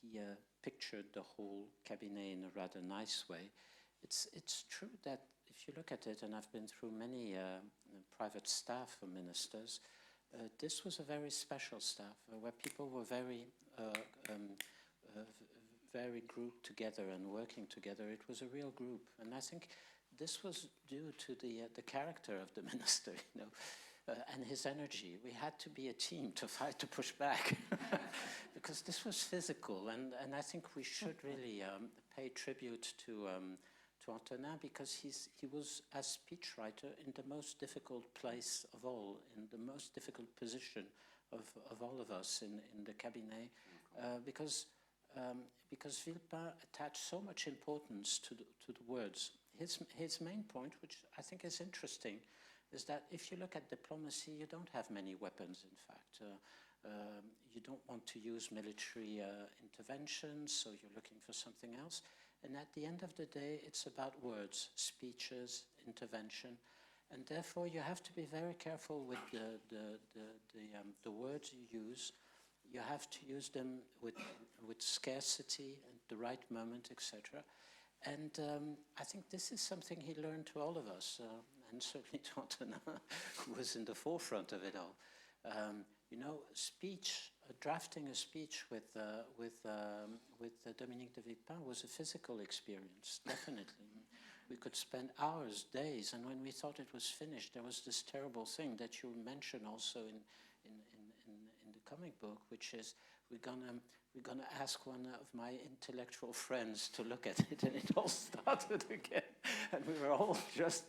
he pictured the whole cabinet in a rather nice way. It's true that if you look at it, and I've been through many private staff for ministers, this was a very special staff where people were very grouped together and working together. It was a real group, and I think this was due to the character of the minister, and his energy. We had to be a team to fight to push back, because this was physical, and I think we should really pay tribute to Antonin, because he was, as speechwriter, in the most difficult place of all, in the most difficult position of all of us in the cabinet, because Villepin attached so much importance to the words. His main point, which I think is interesting, is that if you look at diplomacy, you don't have many weapons, in fact. You don't want to use military interventions, so you're looking for something else. And at the end of the day, it's about words, speeches, intervention. And therefore, you have to be very careful with the words you use. You have to use them with scarcity and the right moment, etc. And I think this is something he learned to all of us, and certainly to Antonin, who was in the forefront of it all. Drafting a speech with Dominique de Villepin was a physical experience, definitely. We could spend hours, days, and when we thought it was finished, there was this terrible thing that you mention also in the comic book, which is we're gonna ask one of my intellectual friends to look at it, and it all started again, and we were all just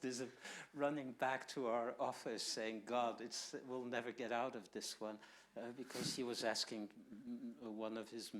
running back to our office, saying, "God, we'll never get out of this one," because he was asking one of his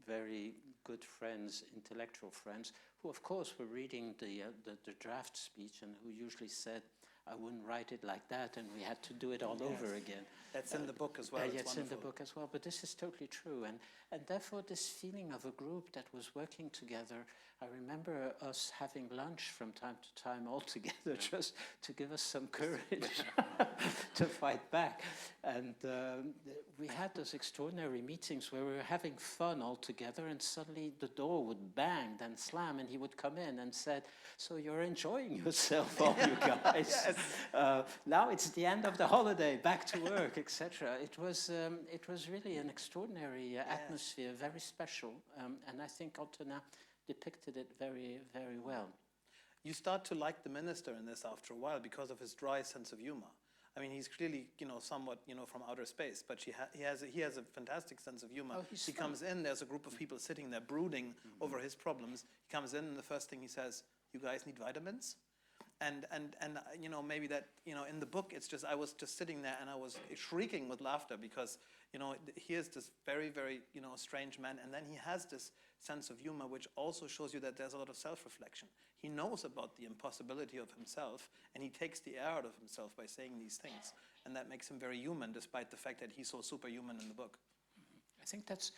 very good friends, intellectual friends, who of course were reading the draft speech, and who usually said, "I wouldn't write it like that," and we had to do it all over again. That's in the book as well. It's in the book as well, but this is totally true. And therefore, this feeling of a group that was working together, I remember us having lunch from time to time all together, just to give us some courage to fight back. And we had those extraordinary meetings where we were having fun all together, and suddenly the door would bang, then slam, and he would come in and said, "So you're enjoying yourself, all you guys? Now it's the end of the holiday, back to work," etc. It was really an extraordinary atmosphere, very special, and I think Antonin depicted it very, very well. You start to like the minister in this after a while because of his dry sense of humor. I mean, he's clearly, somewhat, from outer space, but he has a fantastic sense of humor. Oh, he comes in, there's a group of people sitting there brooding over his problems. He comes in, and the first thing he says, "You guys need vitamins?" And maybe that, in the book, it's just, I was just sitting there and I was shrieking with laughter because, here's this very, very, strange man. And then he has this sense of humor, which also shows you that there's a lot of self-reflection. He knows about the impossibility of himself, and he takes the air out of himself by saying these things. And that makes him very human, despite the fact that he's so superhuman in the book. I think that's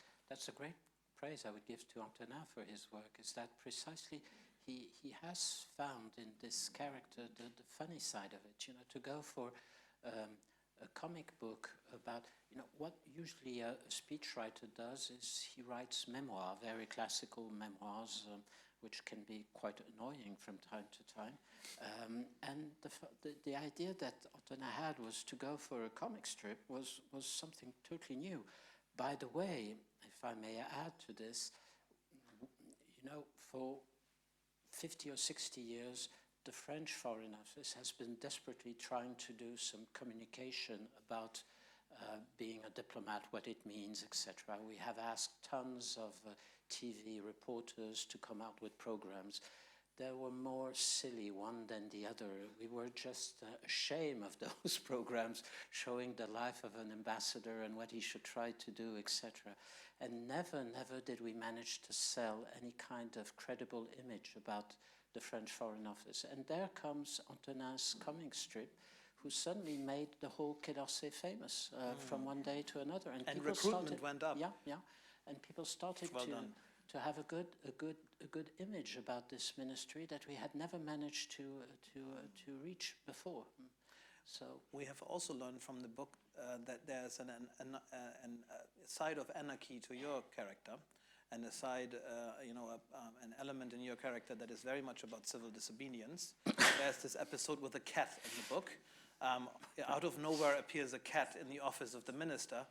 a great praise I would give to Antonin for his work, is that precisely he has found in this character the funny side of it, to go for a comic book about, what usually a speechwriter does is he writes memoir, very classical memoirs, which can be quite annoying from time to time. And the idea that Antonin had was to go for a comic strip was something totally new. By the way, if I may add to this, for 50 or 60 years, the French Foreign Office has been desperately trying to do some communication about being a diplomat, what it means, etc. We have asked tons of TV reporters to come out with programs. They were more silly one than the other. We were just ashamed of those programs showing the life of an ambassador and what he should try to do, etc. And never did we manage to sell any kind of credible image about the French Foreign Office. And there comes Antonin's comic strip, who suddenly made the whole Quai d'Orsay famous from one day to another. And recruitment went up. Yeah. And people started to have a good image about this ministry that we had never managed to reach before. So we have also learned from the book that there's a side of anarchy to your character, and a side, an element in your character that is very much about civil disobedience. There's this episode with a cat in the book. Out of nowhere appears a cat in the office of the minister,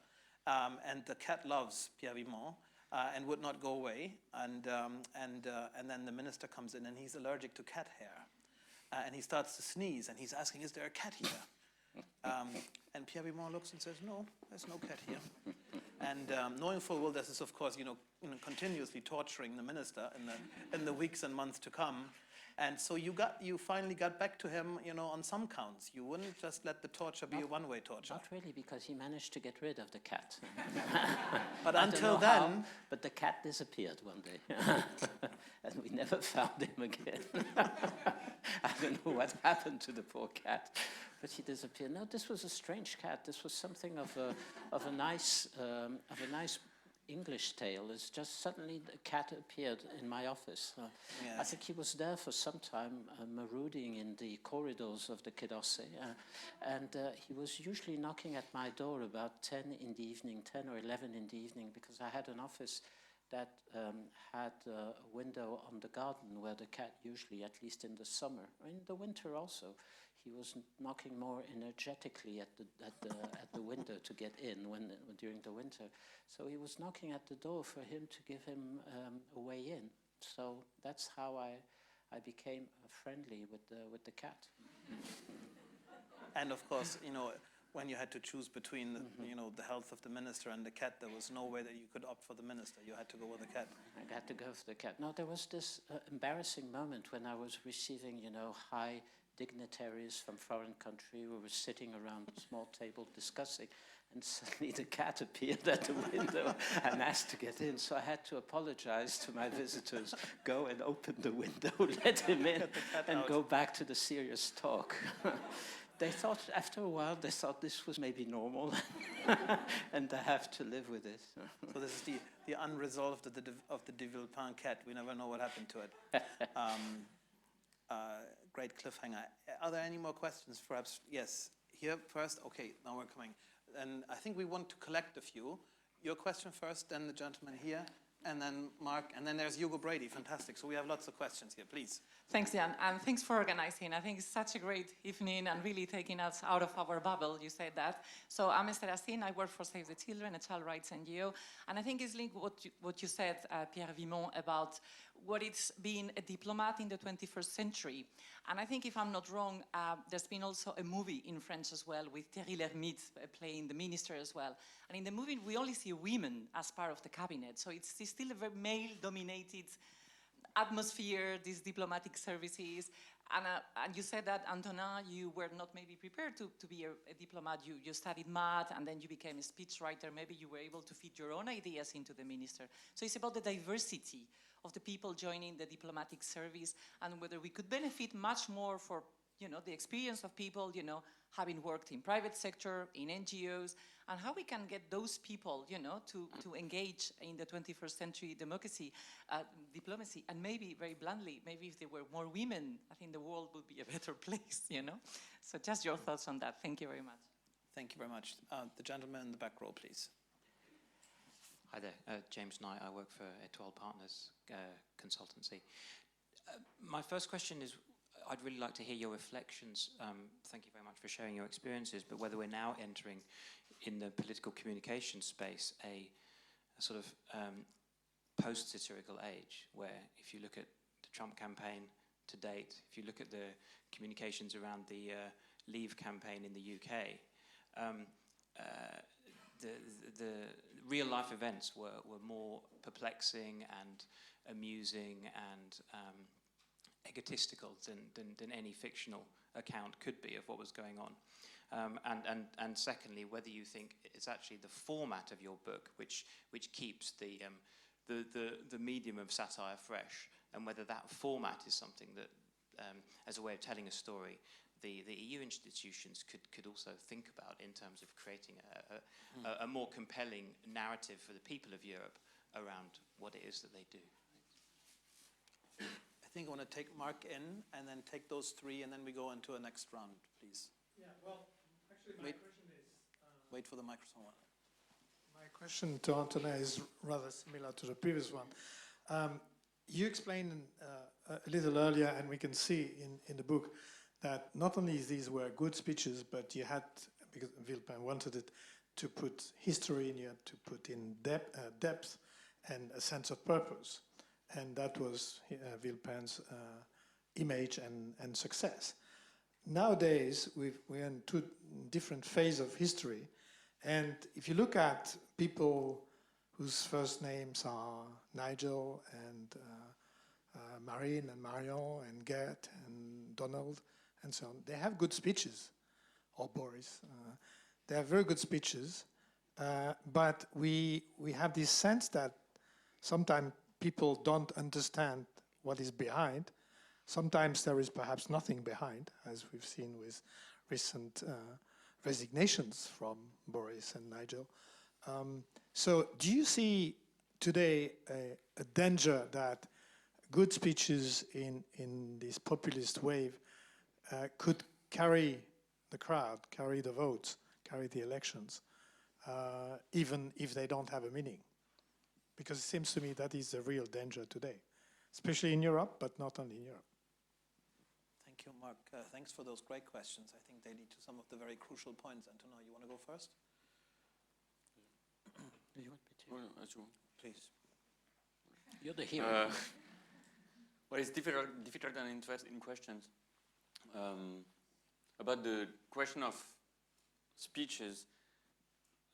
and the cat loves Pierre Vimont and would not go away. And then the minister comes in, and he's allergic to cat hair. And he starts to sneeze, and he's asking, "Is there a cat here?" And Pierre Vimont looks and says, "No, there's no cat here." And knowing full well this is, of course, continuously torturing the minister in the weeks and months to come. And so you finally got back to him, on some counts. You wouldn't just let the torture be a one-way torture. Not really, because he managed to get rid of the cat. But until then... but the cat disappeared one day. And we never found him again. I don't know what happened to the poor cat, but he disappeared. No, this was a strange cat. This was something of a nice English tale. It's just suddenly the cat appeared in my office. Yes. I think he was there for some time, marauding in the corridors of the Quai d'Orsay, and he was usually knocking at my door about 10 in the evening, 10 or 11 in the evening, because I had an office that had a window on the garden where the cat usually, at least in the summer, in the winter also, he was knocking more energetically at the window to get in during the winter. So he was knocking at the door for him to give him a way in. So that's how I became friendly with the cat. And of course, when you had to choose between, you know, the health of the minister and the cat, there was no way that you could opt for the minister. You had to go with the cat. I had to go for the cat. No, there was this embarrassing moment when I was receiving, you know, high dignitaries from foreign country who were sitting around a small table discussing, and suddenly the cat appeared at the window and asked to get in. So I had to apologize to my visitors, go and open the window, let him in, and go back to the serious talk. They thought, after a while, they thought this was maybe normal, and they have to live with it. So this is the unresolved of the de Villepin cat. We never know what happened to it. Great cliffhanger. Are there any more questions? Perhaps, yes. Here first. Okay, now we're coming. And I think we want to collect a few. Your question first, then the gentleman here, and then Mark, and then there's Hugo Brady. Fantastic. So we have lots of questions here, please. Thanks, Jan, and thanks for organizing. I think it's such a great evening and really taking us out of our bubble, you said that. So I'm Esther Racine, I work for Save the Children, a child rights NGO, and I think it's linked what you said, Pierre Vimont, about what it's being a diplomat in the 21st century. And I think, if I'm not wrong, there's been also a movie in French as well, with Thierry Lhermitte playing the minister as well. And in the movie, we only see women as part of the cabinet, so it's still a very male-dominated atmosphere, these diplomatic services. And you said that, Antonin, you were not maybe prepared to be a diplomat. You studied math, and then you became a speechwriter. Maybe you were able to fit your own ideas into the minister. So it's about the diversity of the people joining the diplomatic service, and whether we could benefit much more for, you know, the experience of people, you know, having worked in private sector, in NGOs, and how we can get those people, you know, to engage in the 21st century diplomacy. And maybe, very bluntly, maybe if there were more women, I think the world would be a better place, you know? So just your thoughts on that. Thank you very much. Thank you very much. The gentleman in the back row, please. Hi there, James Knight. I work for Etoile Partners Consultancy. My first question is, I'd really like to hear your reflections. Thank you very much for sharing your experiences, but whether we're now entering in the political communication space a sort of post-satirical age, where if you look at the Trump campaign to date, if you look at the communications around the Leave campaign in the UK, the real-life events were more perplexing and amusing and egotistical than any fictional account could be of what was going on. And secondly, whether you think it's actually the format of your book which keeps the medium of satire fresh, and whether that format is something that, as a way of telling a story, the EU institutions could also think about in terms of creating a more compelling narrative for the people of Europe around what it is that they do. I think I want to take Mark in, and then take those three, and then we go into a next round, please. Yeah, well, actually, my question is... wait for the microphone. My question to Antonin is rather similar to the previous one. You explained a little earlier, and we can see in the book, that not only these were good speeches, but you had, because Villepin wanted it, to put history in, you had to put in depth and a sense of purpose. And that was Villepin's image and success. Nowadays, we're in two different phases of history. And if you look at people whose first names are Nigel and Marine and Marion and Gert and Donald and so on, they have good speeches, or Boris. They have very good speeches, but we have this sense that sometimes people don't understand what is behind. Sometimes there is perhaps nothing behind, as we've seen with recent resignations from Boris and Nigel. So do you see today a danger that good speeches in this populist wave could carry the crowd, carry the votes, carry the elections, even if they don't have a meaning? Because it seems to me that is a real danger today, especially in Europe, but not only in Europe. Thank you, Mark. Thanks for those great questions. I think they lead to some of the very crucial points. Antonin, you want to go first? Do you want me to? Please. You're the hero. Well, it's difficult and interesting questions. About the question of speeches,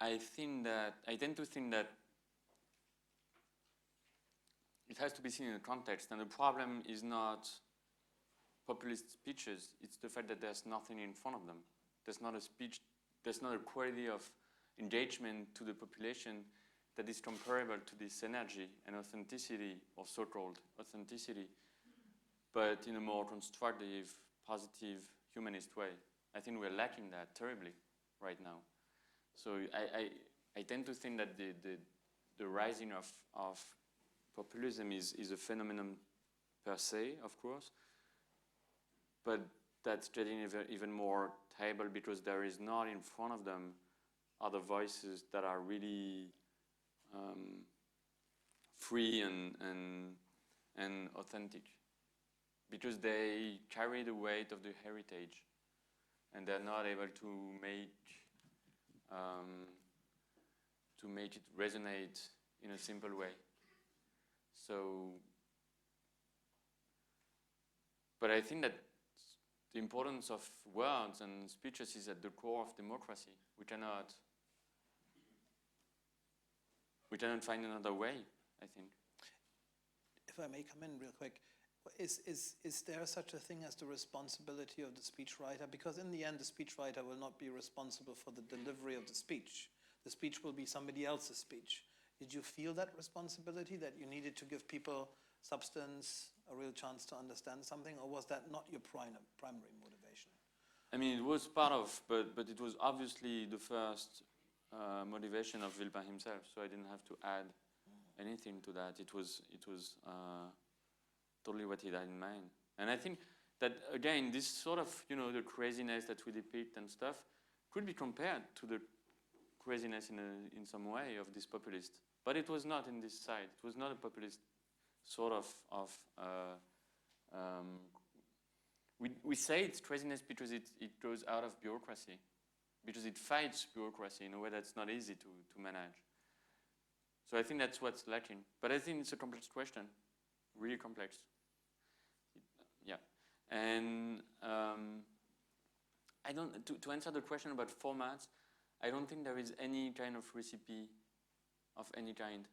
I tend to think that it has to be seen in a context, and the problem is not populist speeches, it's the fact that there's nothing in front of them. There's not a speech, there's not a quality of engagement to the population that is comparable to this energy and authenticity, or so-called authenticity, but in a more constructive, positive, humanist way. I think we're lacking that terribly right now. So I tend to think that the rising of populism is a phenomenon per se, of course, but that's getting even more terrible because there is not in front of them other voices that are really free and authentic, because they carry the weight of the heritage and they're not able to make it resonate in a simple way. So, but I think that the importance of words and speeches is at the core of democracy. We cannot find another way, I think. If I may come in real quick, is there such a thing as the responsibility of the speechwriter? Because in the end, the speechwriter will not be responsible for the delivery of the speech. The speech will be somebody else's speech. Did you feel that responsibility, that you needed to give people substance, a real chance to understand something, or was that not your primary motivation? I mean, it was part of, but it was obviously the first motivation of Villepin himself, so I didn't have to add anything to that. It was totally what he had in mind. And I think that, again, this sort of, the craziness that we depict and stuff could be compared to the craziness in some way of this populist. But it was not in this side. It was not a populist sort of we say it's craziness because it goes out of bureaucracy, because it fights bureaucracy in a way that's not easy to manage. So I think that's what's lacking. But I think it's a complex question, really complex. Yeah. And I don't, to answer the question about formats, I don't think there is any kind of recipe of any kind.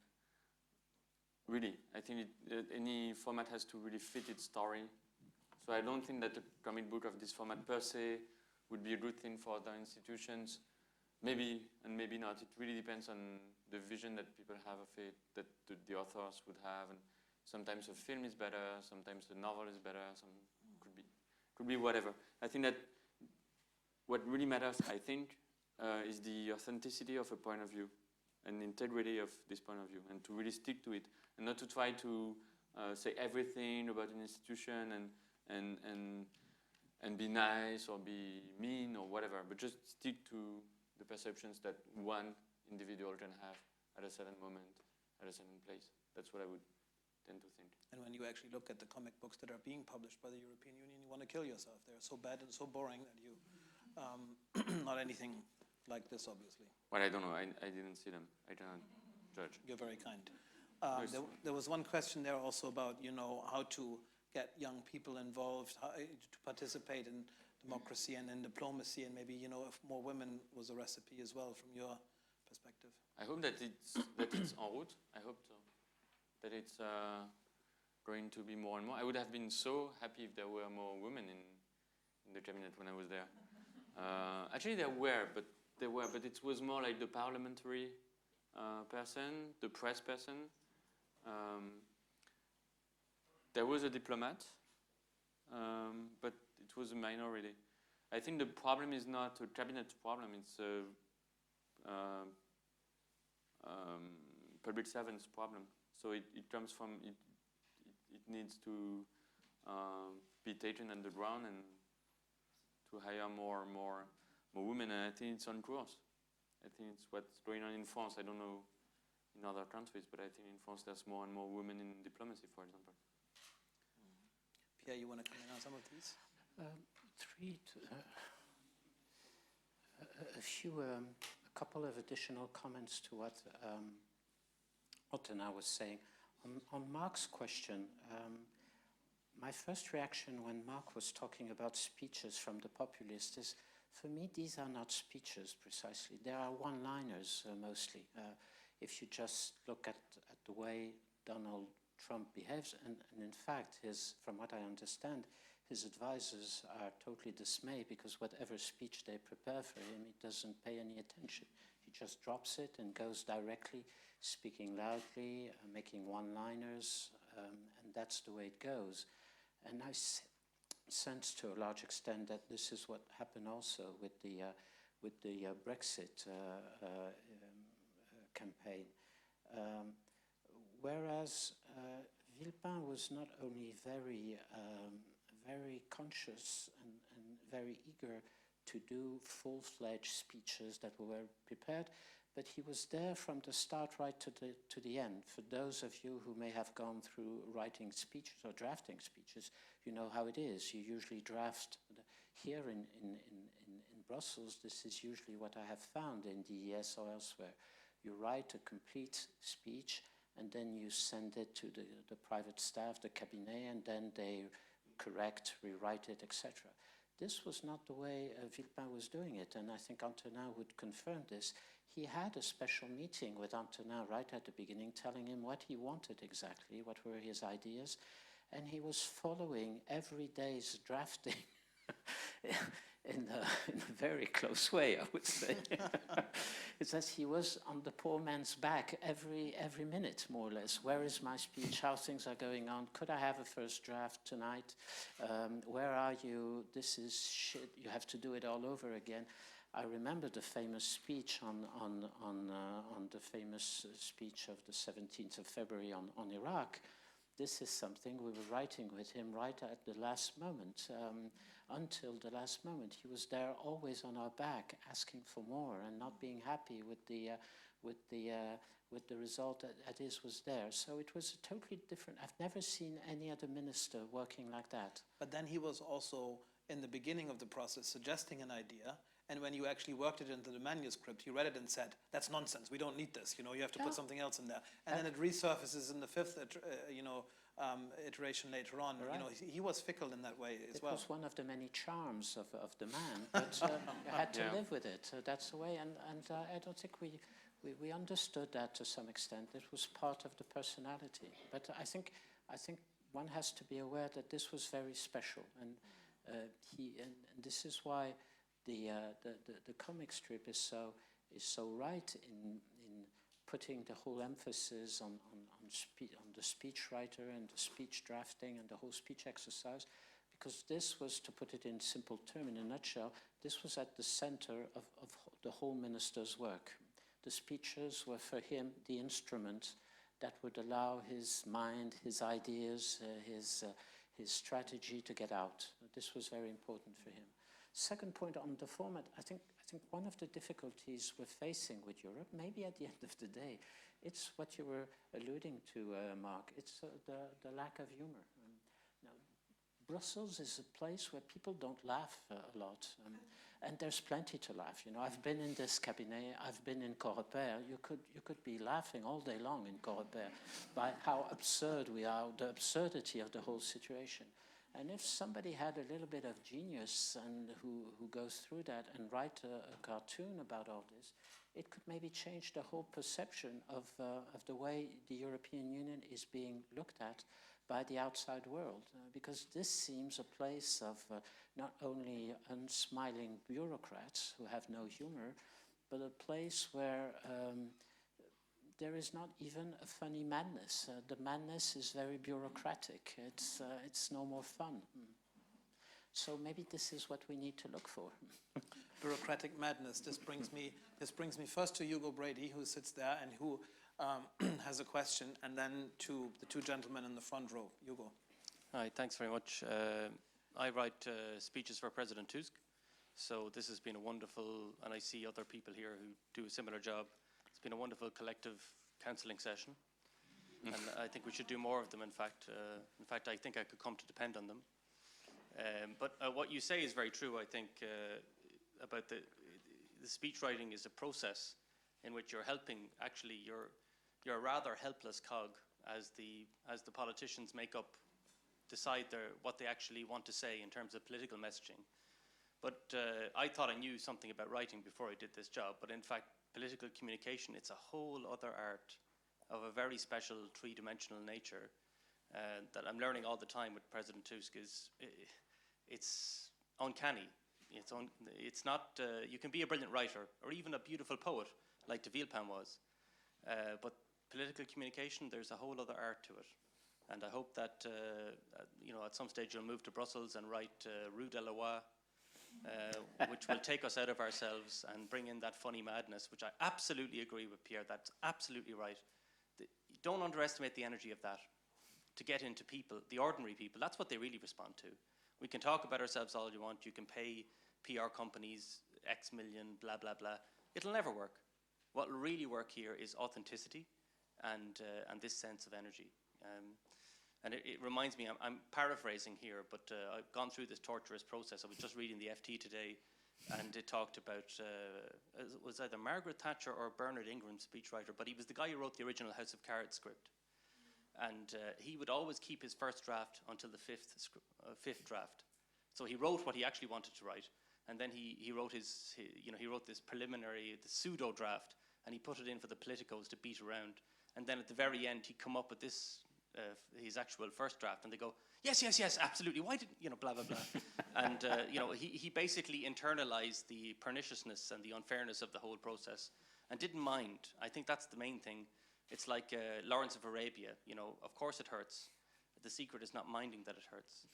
Really, I think any format has to really fit its story. So I don't think that a comic book of this format per se would be a good thing for other institutions. Maybe and maybe not. It really depends on the vision that people have of it, that the authors would have. And sometimes a film is better, sometimes the novel is better, could be whatever. I think that what really matters, I think, is the authenticity of a point of view and the integrity of this point of view, and to really stick to it, and not to try to say everything about an institution and be nice or be mean or whatever, but just stick to the perceptions that one individual can have at a certain moment, at a certain place. That's what I would tend to think. And when you actually look at the comic books that are being published by the European Union, you want to kill yourself. They're so bad and so boring that you, not anything like this, obviously. Well, I don't know. I didn't see them. I cannot judge. You're very kind. There was one question there also about, how to get young people involved, how to participate in democracy and in diplomacy, and maybe, if more women was a recipe as well from your perspective. I hope that it's en route. I hope so. That it's going to be more and more. I would have been so happy if there were more women in the cabinet when I was there. Actually, there were, but it was more like the parliamentary person, the press person. There was a diplomat, but it was a minority. I think the problem is not a cabinet problem, it's a public servants problem. So it comes from, it needs to be taken underground and to hire more women, and I think it's on course. I think it's what's going on in France. I don't know in other countries, but I think in France there's more and more women in diplomacy, for example. Pierre, you want to comment on some of these? A couple of additional comments to what Antonin was saying. On Mark's question, my first reaction when Mark was talking about speeches from the populists is For me, these are not speeches precisely. They are one-liners mostly. If you just look at the way Donald Trump behaves, and in fact, from what I understand, his advisors are totally dismayed because whatever speech they prepare for him, he doesn't pay any attention. He just drops it and goes directly, speaking loudly, making one-liners, and that's the way it goes. And I sense to a large extent that this is what happened also with the Brexit campaign. Whereas Villepin was not only very conscious and very eager to do full-fledged speeches that were prepared, but he was there from the start right to the end. For those of you who may have gone through writing speeches or drafting speeches, you know how it is. You usually draft here in Brussels. This is usually what I have found in DES or elsewhere. You write a complete speech, and then you send it to the private staff, the cabinet, and then they correct, rewrite it, etc. This was not the way Villepin was doing it, and I think Antonin would confirm this. He had a special meeting with Antonin right at the beginning, telling him what he wanted exactly, what were his ideas, and he was following every day's drafting in a very close way, I would say. It's as he was on the poor man's back every minute, more or less. Where is my speech? How things are going on? Could I have a first draft tonight? Where are you? This is shit. You have to do it all over again. I remember the famous speech on the famous speech of the 17th of February on Iraq. This is something we were writing with him right at the last moment. Until the last moment, he was there always on our back, asking for more and not being happy with the result that was there. So it was a totally different. I've never seen any other minister working like that. But then he was also in the beginning of the process suggesting an idea. And when you actually worked it into the manuscript, you read it and said, "That's nonsense. We don't need this. You know, you have to put something else in there." And then it resurfaces in the fifth, iteration later on. Right. You know, he was fickle in that way as well. It was one of the many charms of the man, but you had to live with it. That's the way. And I don't think we understood that to some extent. It was part of the personality. But I think one has to be aware that this was very special, and and this is why. The comic strip is so right in putting the whole emphasis on the speechwriter and the speech drafting and the whole speech exercise, because this was, to put it in simple term, in a nutshell, this was at the center of the whole minister's work. The speeches were for him the instrument that would allow his mind, his ideas, his strategy to get out. This was very important for him. Second point on the format, I think one of the difficulties we're facing with Europe, maybe at the end of the day, it's what you were alluding to, Mark. It's the lack of humor. Now, Brussels is a place where people don't laugh a lot, and there's plenty to laugh. You know, I've been in this cabinet, I've been in Coreper. You could be laughing all day long in Coreper by how absurd we are, the absurdity of the whole situation. And if somebody had a little bit of genius and who goes through that and write a cartoon about all this, it could maybe change the whole perception of the way the European Union is being looked at by the outside world. Because this seems a place of not only unsmiling bureaucrats who have no humor, but a place where there is not even a funny madness. The madness is very bureaucratic. It's no more fun. So maybe this is what we need to look for. Bureaucratic madness. This brings me first to Hugo Brady, who sits there and who has a question, and then to the two gentlemen in the front row. Hugo. Hi, thanks very much. I write speeches for President Tusk, so this has been a wonderful, and I see other people here who do a similar job. It's been a wonderful collective counselling session, and I think we should do more of them, in fact. I think I could come to depend on them. But what you say is very true, I think, about the speech writing is a process in which you're helping, actually, you're a rather helpless cog as the politicians decide what they actually want to say in terms of political messaging. But I thought I knew something about writing before I did this job, but in fact, political communication, it's a whole other art of a very special three-dimensional nature that I'm learning all the time with President Tusk. It's uncanny. It's not, you can be a brilliant writer or even a beautiful poet like de Villepin was, but political communication, there's a whole other art to it. And I hope that, at some stage you'll move to Brussels and write Rue de la Loi, which will take us out of ourselves and bring in that funny madness, which I absolutely agree with Pierre. That's absolutely right. Don't underestimate the energy of that. To get into people, the ordinary people, that's what they really respond to. We can talk about ourselves all you want. You can pay PR companies X million, blah, blah, blah. It'll never work. What will really work here is authenticity and this sense of energy. And it reminds me, I'm paraphrasing here, but I've gone through this torturous process. I was just reading the FT today, and it talked about, it was either Margaret Thatcher or Bernard Ingram's speechwriter, but he was the guy who wrote the original House of Cards script. And he would always keep his first draft until the fifth draft. So he wrote what he actually wanted to write, and then he wrote he wrote this preliminary, the pseudo draft, and he put it in for the politicos to beat around. And then at the very end, he'd come up with this, his actual first draft, and they go, yes, absolutely. Why didn't, blah, blah, blah. And, he basically internalized the perniciousness and the unfairness of the whole process and didn't mind. I think that's the main thing. It's like Lawrence of Arabia, of course it hurts. The secret is not minding that it hurts.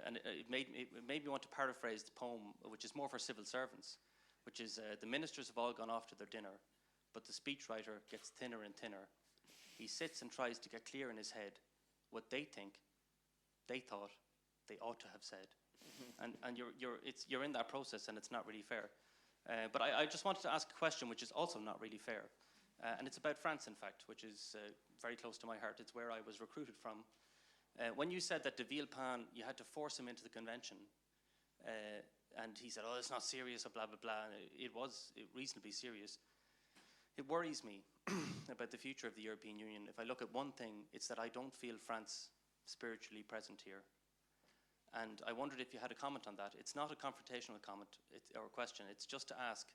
And it made me want to paraphrase the poem, which is more for civil servants, which is, the ministers have all gone off to their dinner, but the speechwriter gets thinner and thinner. He sits and tries to get clear in his head what they think, they thought, they ought to have said. And you're in that process, and it's not really fair. But I just wanted to ask a question which is also not really fair. And it's about France, in fact, which is very close to my heart. It's where I was recruited from. When you said that de Villepin, you had to force him into the convention, and he said, oh, it's not serious, or blah, blah, blah. It was reasonably serious. It worries me about the future of the European Union. If I look at one thing, it's that I don't feel France spiritually present here. And I wondered if you had a comment on that. It's not a confrontational comment or question. It's just to ask,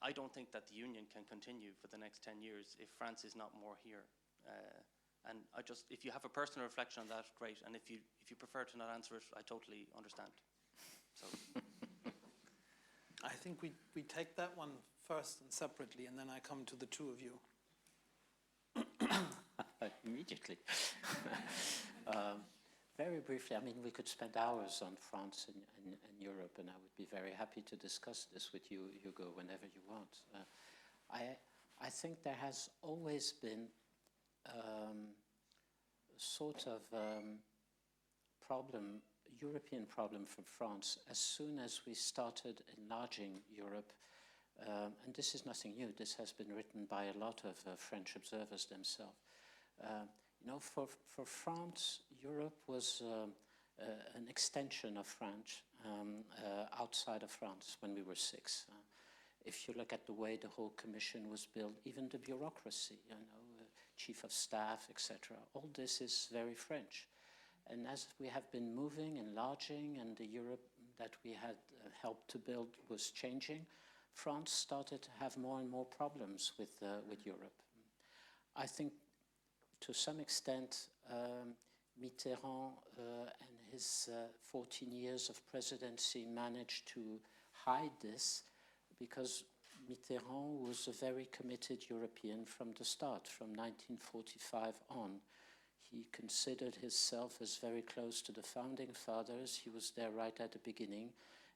I don't think that the Union can continue for the next 10 years if France is not more here. And if you have a personal reflection on that, great. And if you prefer to not answer it, I totally understand. So. I think we take that one first and separately, and then I come to the two of you. Immediately. Very briefly, I mean, we could spend hours on France and Europe, and I would be very happy to discuss this with you, Hugo, whenever you want. I think there has always been sort of European problem from France as soon as we started enlarging Europe. And this is nothing new. This has been written by a lot of French observers themselves. For France, Europe was an extension of France outside of France when we were 6. If you look at the way the whole commission was built, even the bureaucracy, chief of staff, etc., all this is very French. And as we have been moving, enlarging, and the Europe that we had helped to build was changing, France started to have more and more problems with Europe. I think to some extent Mitterrand and his 14 years of presidency managed to hide this because Mitterrand was a very committed European from the start, from 1945 on. He considered himself as very close to the founding fathers. He was there right at the beginning.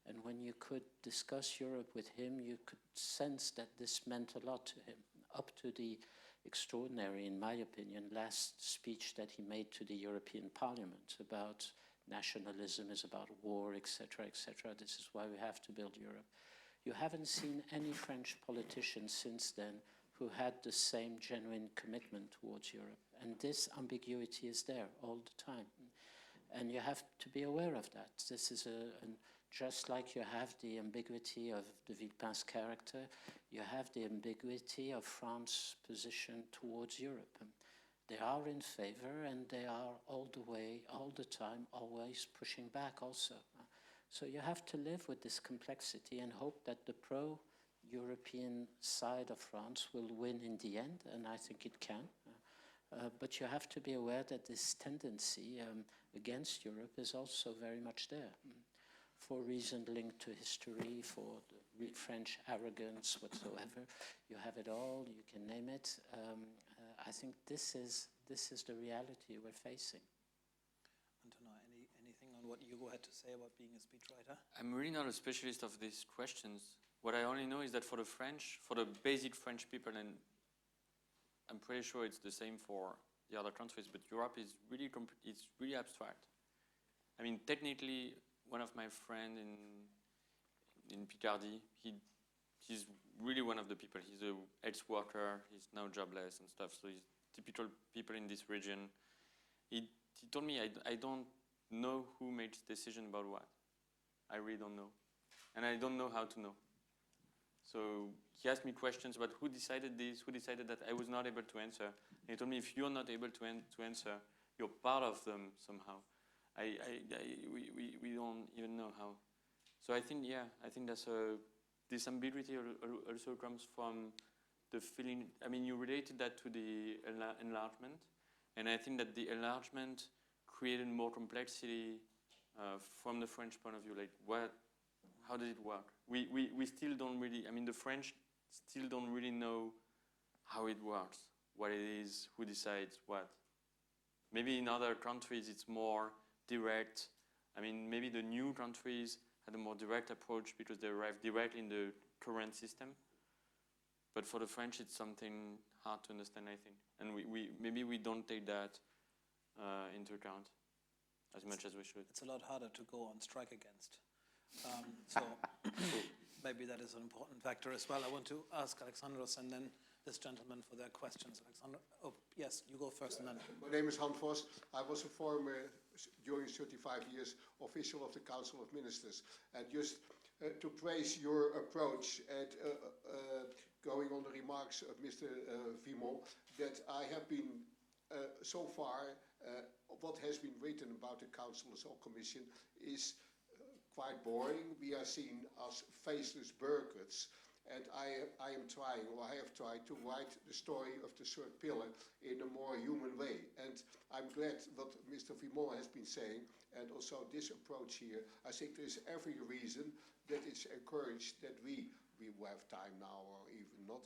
And when you could discuss Europe with him, you could sense that this meant a lot to him, up to the extraordinary, in my opinion, last speech that he made to the European Parliament about nationalism is about war, etc., etc. This is why we have to build Europe. You haven't seen any French politician since then who had the same genuine commitment towards Europe. And this ambiguity is there all the time. And you have to be aware of that. This is just like you have the ambiguity of de Villepin's character, you have the ambiguity of France's position towards Europe. They are in favor, and they are all the way, all the time, always pushing back also. So you have to live with this complexity and hope that the pro-European side of France will win in the end, and I think it can. But you have to be aware that this tendency against Europe is also very much there, for reasons linked to history, for the French arrogance, whatsoever. You have it all, you can name it. I think this is the reality we're facing. Antonin, anything on what Hugo had to say about being a speechwriter? I'm really not a specialist of these questions. What I only know is that for the basic French people, and I'm pretty sure it's the same for the other countries, but Europe is it's really abstract. I mean, technically, one of my friends in Picardy, he's really one of the people. He's a health worker, he's now jobless and stuff, so he's typical people in this region. He told me, I don't know who makes decision about what. I really don't know. And I don't know how to know. So he asked me questions about who decided this, who decided that. I was not able to answer. And he told me, if you're not able to answer, you're part of them somehow. We don't even know how. So I think, yeah, I think this ambiguity also comes from the feeling. I mean, you related that to the enlargement, and I think that the enlargement created more complexity from the French point of view. Like, how does it work? We still don't really. I mean, the French still don't really know how it works, what it is, who decides what. Maybe in other countries it's more direct. I mean, maybe the new countries had a more direct approach because they arrived directly in the current system. But for the French, it's something hard to understand, I think. And maybe we don't take that into account as much as we should. It's a lot harder to go on strike against. So maybe that is an important factor as well. I want to ask Alexandros and then this gentleman for their questions. Alexander, oh, yes, you go first and then. My name is Hans Vos. I was a former, during 35 years, official of the Council of Ministers. And just to praise your approach and going on the remarks of Mr. Vimont, that I have been so far, what has been written about the Council's Commission is quite boring. We are seen as faceless bureaucrats. And I am trying, or I have tried to write the story of the third pillar in a more human way. And I'm glad what Mr. Vimont has been saying, and also this approach here. I think there is every reason that it's encouraged that we have time now or even not,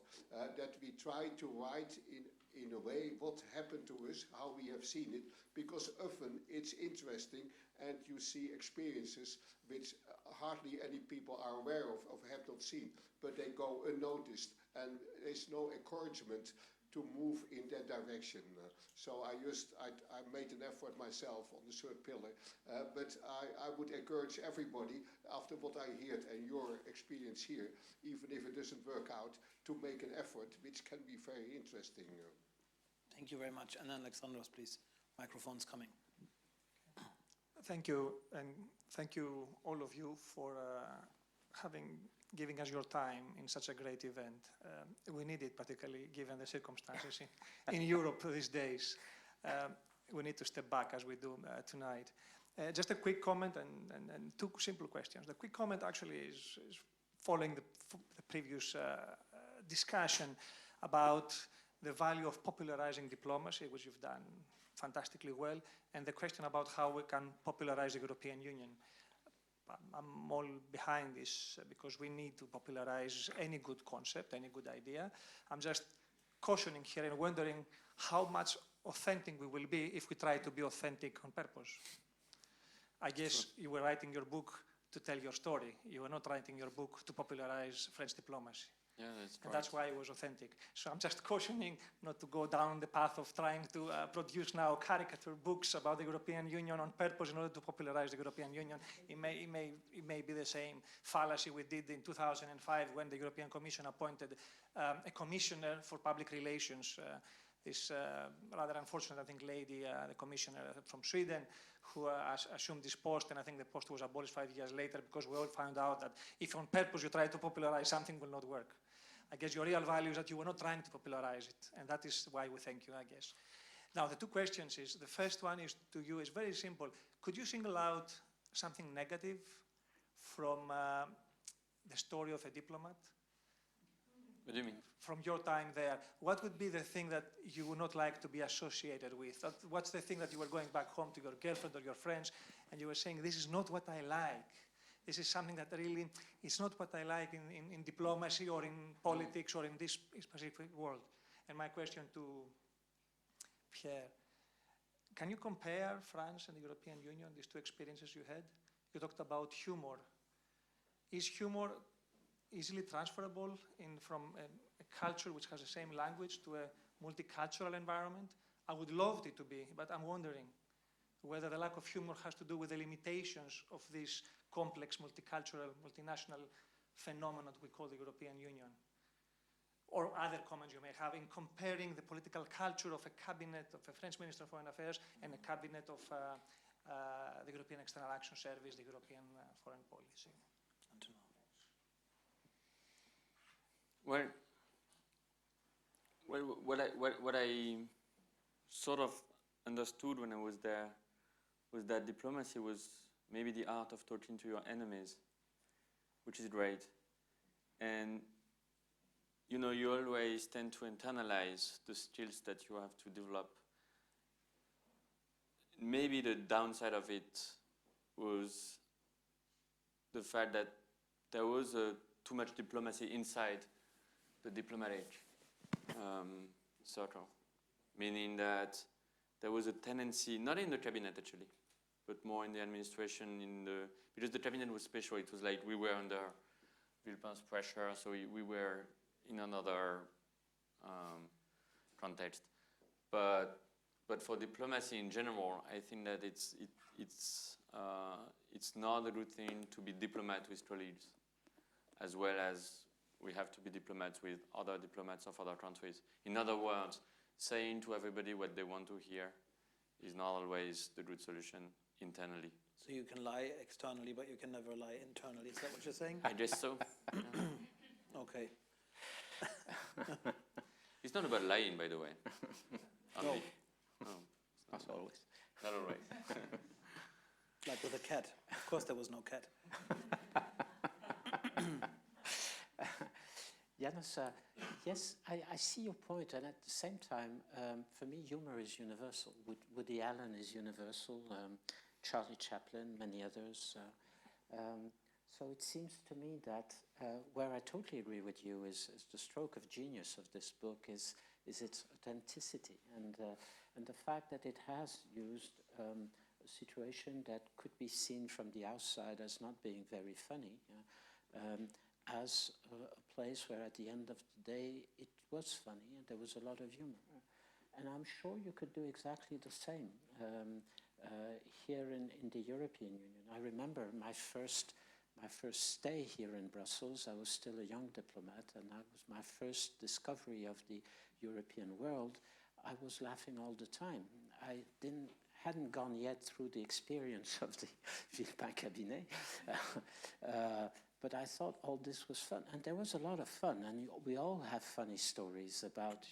that we try to write in a way what happened to us, how we have seen it, because often it's interesting and you see experiences which hardly any people are aware of have not seen, but they go unnoticed, and there's no encouragement to move in that direction. So I made an effort myself on the third pillar, but I would encourage everybody, after what I heard and your experience here, even if it doesn't work out, to make an effort, which can be very interesting. Thank you very much. And then Alexandros, please. Microphone's coming. Thank you, and thank you all of you for giving us your time in such a great event. We need it, particularly given the circumstances in Europe these days. We need to step back as we do tonight. Just a quick comment and two simple questions. The quick comment actually is following the previous discussion about the value of popularizing diplomacy, which you've done fantastically well, and the question about how we can popularize the European Union. I'm all behind this because we need to popularize any good concept, any good idea. I'm just cautioning here and wondering how much authentic we will be if we try to be authentic on purpose. I guess you were writing your book to tell your story. You were not writing your book to popularize French diplomacy. Yeah, that's And right. that's why it was authentic. So I'm just cautioning not to go down the path of trying to produce now caricature books about the European Union on purpose in order to popularize the European Union. It may be the same fallacy we did in 2005 when the European Commission appointed a commissioner for public relations. This rather unfortunate, I think, lady, the commissioner from Sweden, who assumed this post, and I think the post was abolished 5 years later because we all found out that if on purpose you try to popularize something, it will not work. I guess your real value is that you were not trying to popularize it, and that is why we thank you, I guess. Now, the two questions is, the first one is to you, is very simple. Could you single out something negative from the story of a diplomat? What do you mean? From your time there, what would be the thing that you would not like to be associated with? What's the thing that you were going back home to your girlfriend or your friends and you were saying, this is not what I like. This is something that really is not what I like in diplomacy or in politics or in this specific world. And my question to Pierre, can you compare France and the European Union, these two experiences you had? You talked about humor. Is humor easily transferable from a culture which has the same language to a multicultural environment? I would love it to be, but I'm wondering whether the lack of humor has to do with the limitations of this complex, multicultural, multinational phenomenon that we call the European Union. Or other comments you may have in comparing the political culture of a cabinet of a French Minister of Foreign Affairs and a cabinet of the European External Action Service, the European foreign policy. Well, what I sort of understood when I was there was that diplomacy was maybe the art of talking to your enemies, which is great. And you know, you always tend to internalize the skills that you have to develop. Maybe the downside of it was the fact that there was too much diplomacy inside the diplomatic circle, meaning that there was a tendency, not in the cabinet actually, but more in the administration, because the cabinet was special. It was like we were under Villepin's pressure, so we were in another context. But for diplomacy in general, I think that it's not a good thing to be diplomat with colleagues, as well as we have to be diplomats with other diplomats of other countries. In other words, saying to everybody what they want to hear is not always the good solution internally. So you can lie externally, but you can never lie internally. Is that what you're saying? I guess so. Okay. It's not about lying, by the way. No. No. As always. Not always. Like with a cat. Of course there was no cat. Janos, yes, I see your point, and at the same time, for me, humor is universal. Woody Allen is universal, Charlie Chaplin, many others. So it seems to me that where I totally agree with you is the stroke of genius of this book is its authenticity and the fact that it has used a situation that could be seen from the outside as not being very funny, as a place where at the end of the day it was funny and there was a lot of humor. And I'm sure you could do exactly the same here in the European Union. I remember my first stay here in Brussels. I was still a young diplomat, and that was my first discovery of the European world. I was laughing all the time. I hadn't gone yet through the experience of the Villepin cabinet, but I thought all this was fun, and there was a lot of fun. And we all have funny stories about,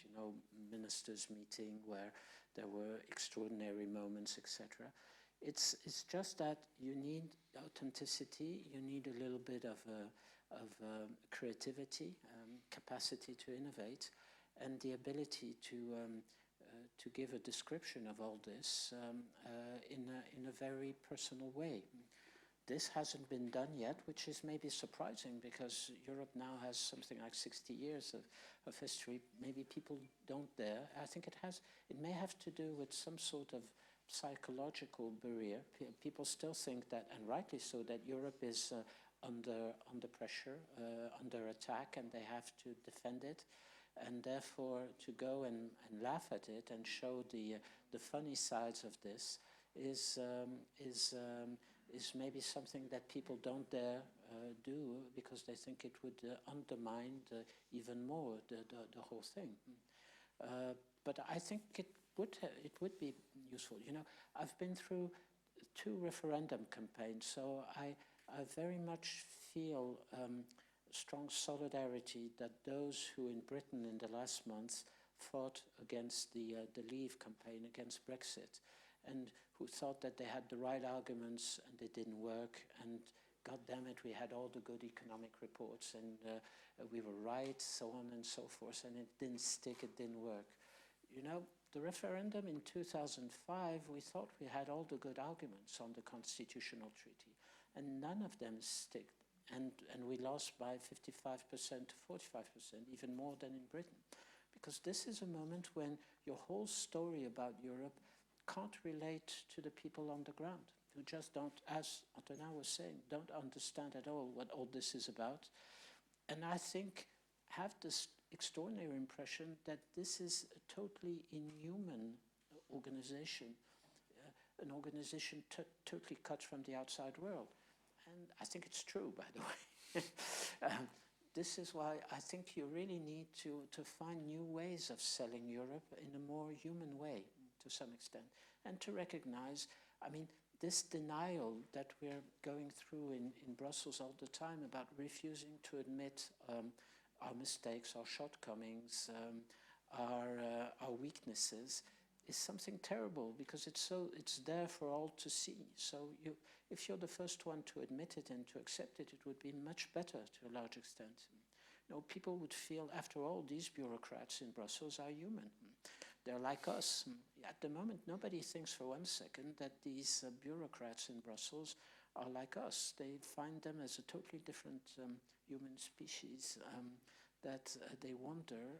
ministers meeting where there were extraordinary moments, etc. It's just that you need authenticity, you need a little bit of creativity, capacity to innovate, and the ability to give a description of all this in a very personal way. This hasn't been done yet, which is maybe surprising because Europe now has something like 60 years of history. Maybe people don't dare. I think it may have to do with some sort of psychological barrier. People still think that, and rightly so, that Europe is under pressure, under attack, and they have to defend it. And therefore, to go and laugh at it and show the funny sides of this is maybe something that people don't dare do because they think it would undermine even more the whole thing. But I think it would be useful. I've been through 2 referendum campaigns, so I very much feel strong solidarity that those who in Britain in the last month fought against the Leave campaign, against Brexit, and who thought that they had the right arguments and they didn't work, and God damn it, we had all the good economic reports and we were right, so on and so forth, and it didn't stick, it didn't work. You know, the referendum in 2005, we thought we had all the good arguments on the constitutional treaty, and none of them stick. And we lost by 55% to 45%, even more than in Britain. Because this is a moment when your whole story about Europe can't relate to the people on the ground, who just don't, as Antonin was saying, don't understand at all what all this is about. And I think have this extraordinary impression that this is a totally inhuman organization, an organization totally cut from the outside world. And I think it's true, by the way. This is why I think you really need to find new ways of selling Europe in a more human way, to some extent, and to recognize, I mean, this denial that we're going through in Brussels all the time about refusing to admit our mistakes, our shortcomings, our weaknesses, is something terrible, because it's there for all to see. So if you're the first one to admit it and to accept it, it would be much better to a large extent. You know, people would feel, after all, these bureaucrats in Brussels are human. They're like us. At the moment, nobody thinks for 1 second that these bureaucrats in Brussels are like us. They find them as a totally different human species, that they wonder,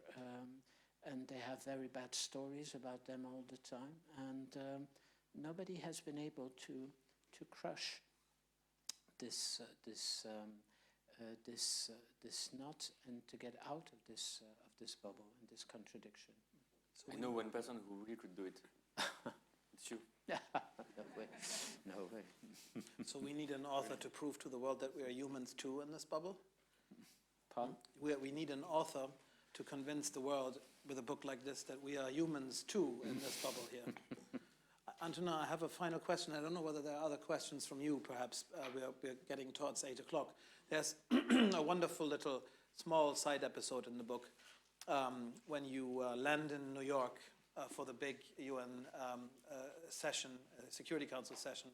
and they have very bad stories about them all the time, and nobody has been able to crush this knot and to get out of this bubble and this contradiction. So I know one person who really could do it. It's you. No way. No way. So we need an author to prove to the world that we are humans too in this bubble? Pardon? We need an author to convince the world with a book like this that we are humans too in this bubble here. Antonin, I have a final question. I don't know whether there are other questions from you, perhaps. We're getting towards 8 o'clock. There's a wonderful little small side episode in the book when you land in New York for the big UN session, Security Council session,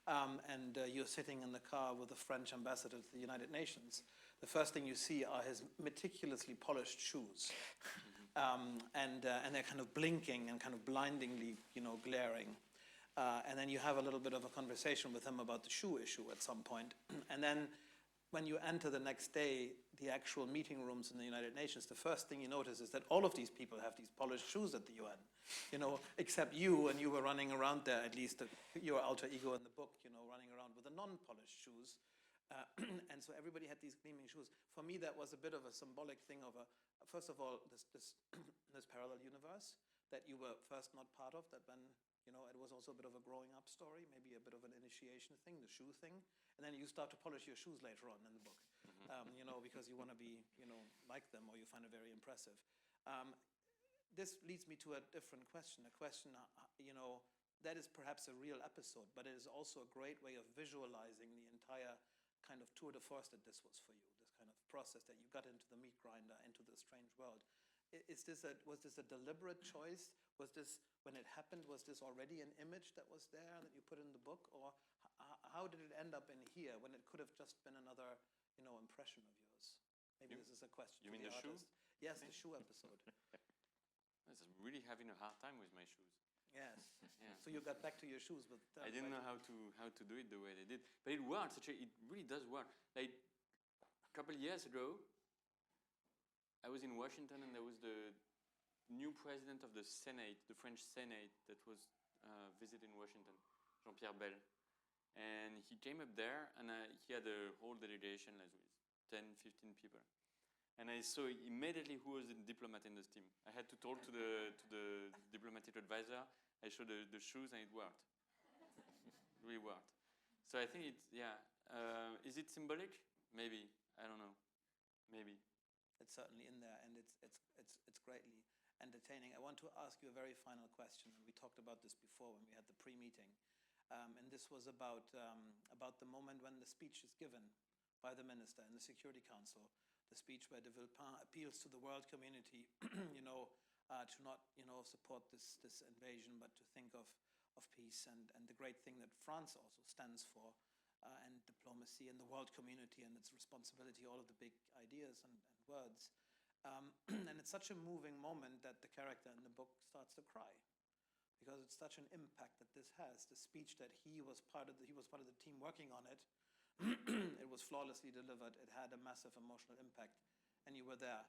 and you're sitting in the car with the French ambassador to the United Nations. The first thing you see are his meticulously polished shoes. And they're kind of blinking and kind of blindingly, glaring. And then you have a little bit of a conversation with him about the shoe issue at some point. And then when you enter the next day, the actual meeting rooms in the United Nations, the first thing you notice is that all of these people have these polished shoes at the UN, except you, and you were running around there, at least your alter ego in the book, running around with the non-polished shoes. And so everybody had these gleaming shoes. For me, that was a bit of a symbolic thing of first of all, this parallel universe that you were first not part of, that when, it was also a bit of a growing up story, maybe a bit of an initiation thing, the shoe thing. And then you start to polish your shoes later on in the book, because you want to be, like them, or you find it very impressive. This leads me to a different question, that is perhaps a real episode, but it is also a great way of visualizing the entire kind of tour de force that this was for you, this kind of process that you got into the meat grinder, into the strange world. Was this a deliberate choice? Was this, when it happened, was this already an image that was there that you put in the book? Or how did it end up in here when it could have just been another, impression of yours? Maybe this is a question You to mean the the shoe? artist. Yes, the shoe episode. I was really having a hard time with my shoes. Yes. Yeah. So you got back to your shoes, but I didn't know how to do it the way they did, but it works. Actually, it really does work. Like a couple years ago, I was in Washington, and there was the new president of the Senate, the French Senate, that was visiting Washington, Jean-Pierre Bel, and he came up there, and he had a whole delegation, like with 10, 15 people. And I saw immediately who was the diplomat in this team. I had to talk to the diplomatic advisor. I showed the shoes, and it worked. It really worked. So I think it's, is it symbolic? Maybe. I don't know. Maybe. It's certainly in there, and it's greatly entertaining. I want to ask you a very final question, and we talked about this before when we had the pre-meeting. And this was about the moment when the speech is given by the minister in the Security Council. The speech where de Villepin appeals to the world community, to not, support this invasion, but to think of peace and the great thing that France also stands for. and diplomacy and the world community and its responsibility, all of the big ideas and words. And it's such a moving moment that the character in the book starts to cry, because it's such an impact that this has. The speech that he was part of the team working on it. It was flawlessly delivered. It had a massive emotional impact, and you were there.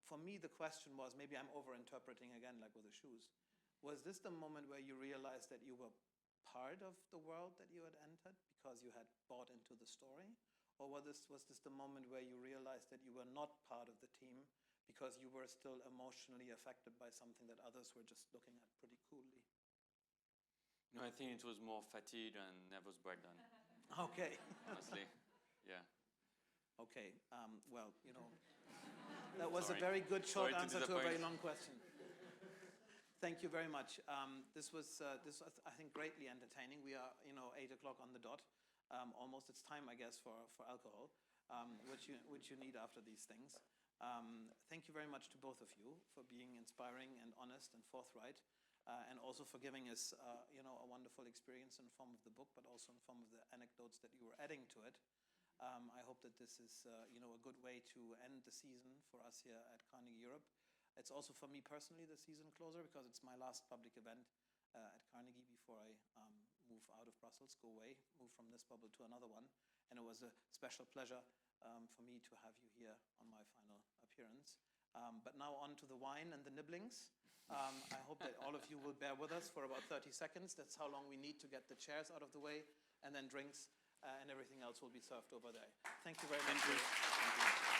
For me, the question was, maybe I'm over-interpreting again, like with the shoes. Was this the moment where you realized that you were part of the world that you had entered because you had bought into the story? Or was this the moment where you realized that you were not part of the team because you were still emotionally affected by something that others were just looking at pretty coolly? No, I think it was more fatigue and nervous breakdown. Okay. Honestly, yeah. Okay, well, you know, that was a very good short answer to a very long question. Thank you very much. This was, I think, greatly entertaining. We are, 8 o'clock on the dot. Almost, it's time, I guess, for alcohol, which you need after these things. Thank you very much to both of you for being inspiring and honest and forthright, and also for giving us, a wonderful experience in the form of the book, but also in the form of the anecdotes that you were adding to it. I hope that this is, a good way to end the season for us here at Carnegie Europe. It's also for me personally the season closer, because it's my last public event at Carnegie before I move out of Brussels, go away, move from this bubble to another one. And it was a special pleasure for me to have you here on my final appearance. But now on to the wine and the nibblings. I hope that all of you will bear with us for about 30 seconds. That's how long we need to get the chairs out of the way, and then drinks and everything else will be served over there. Thank you very much. Thank you.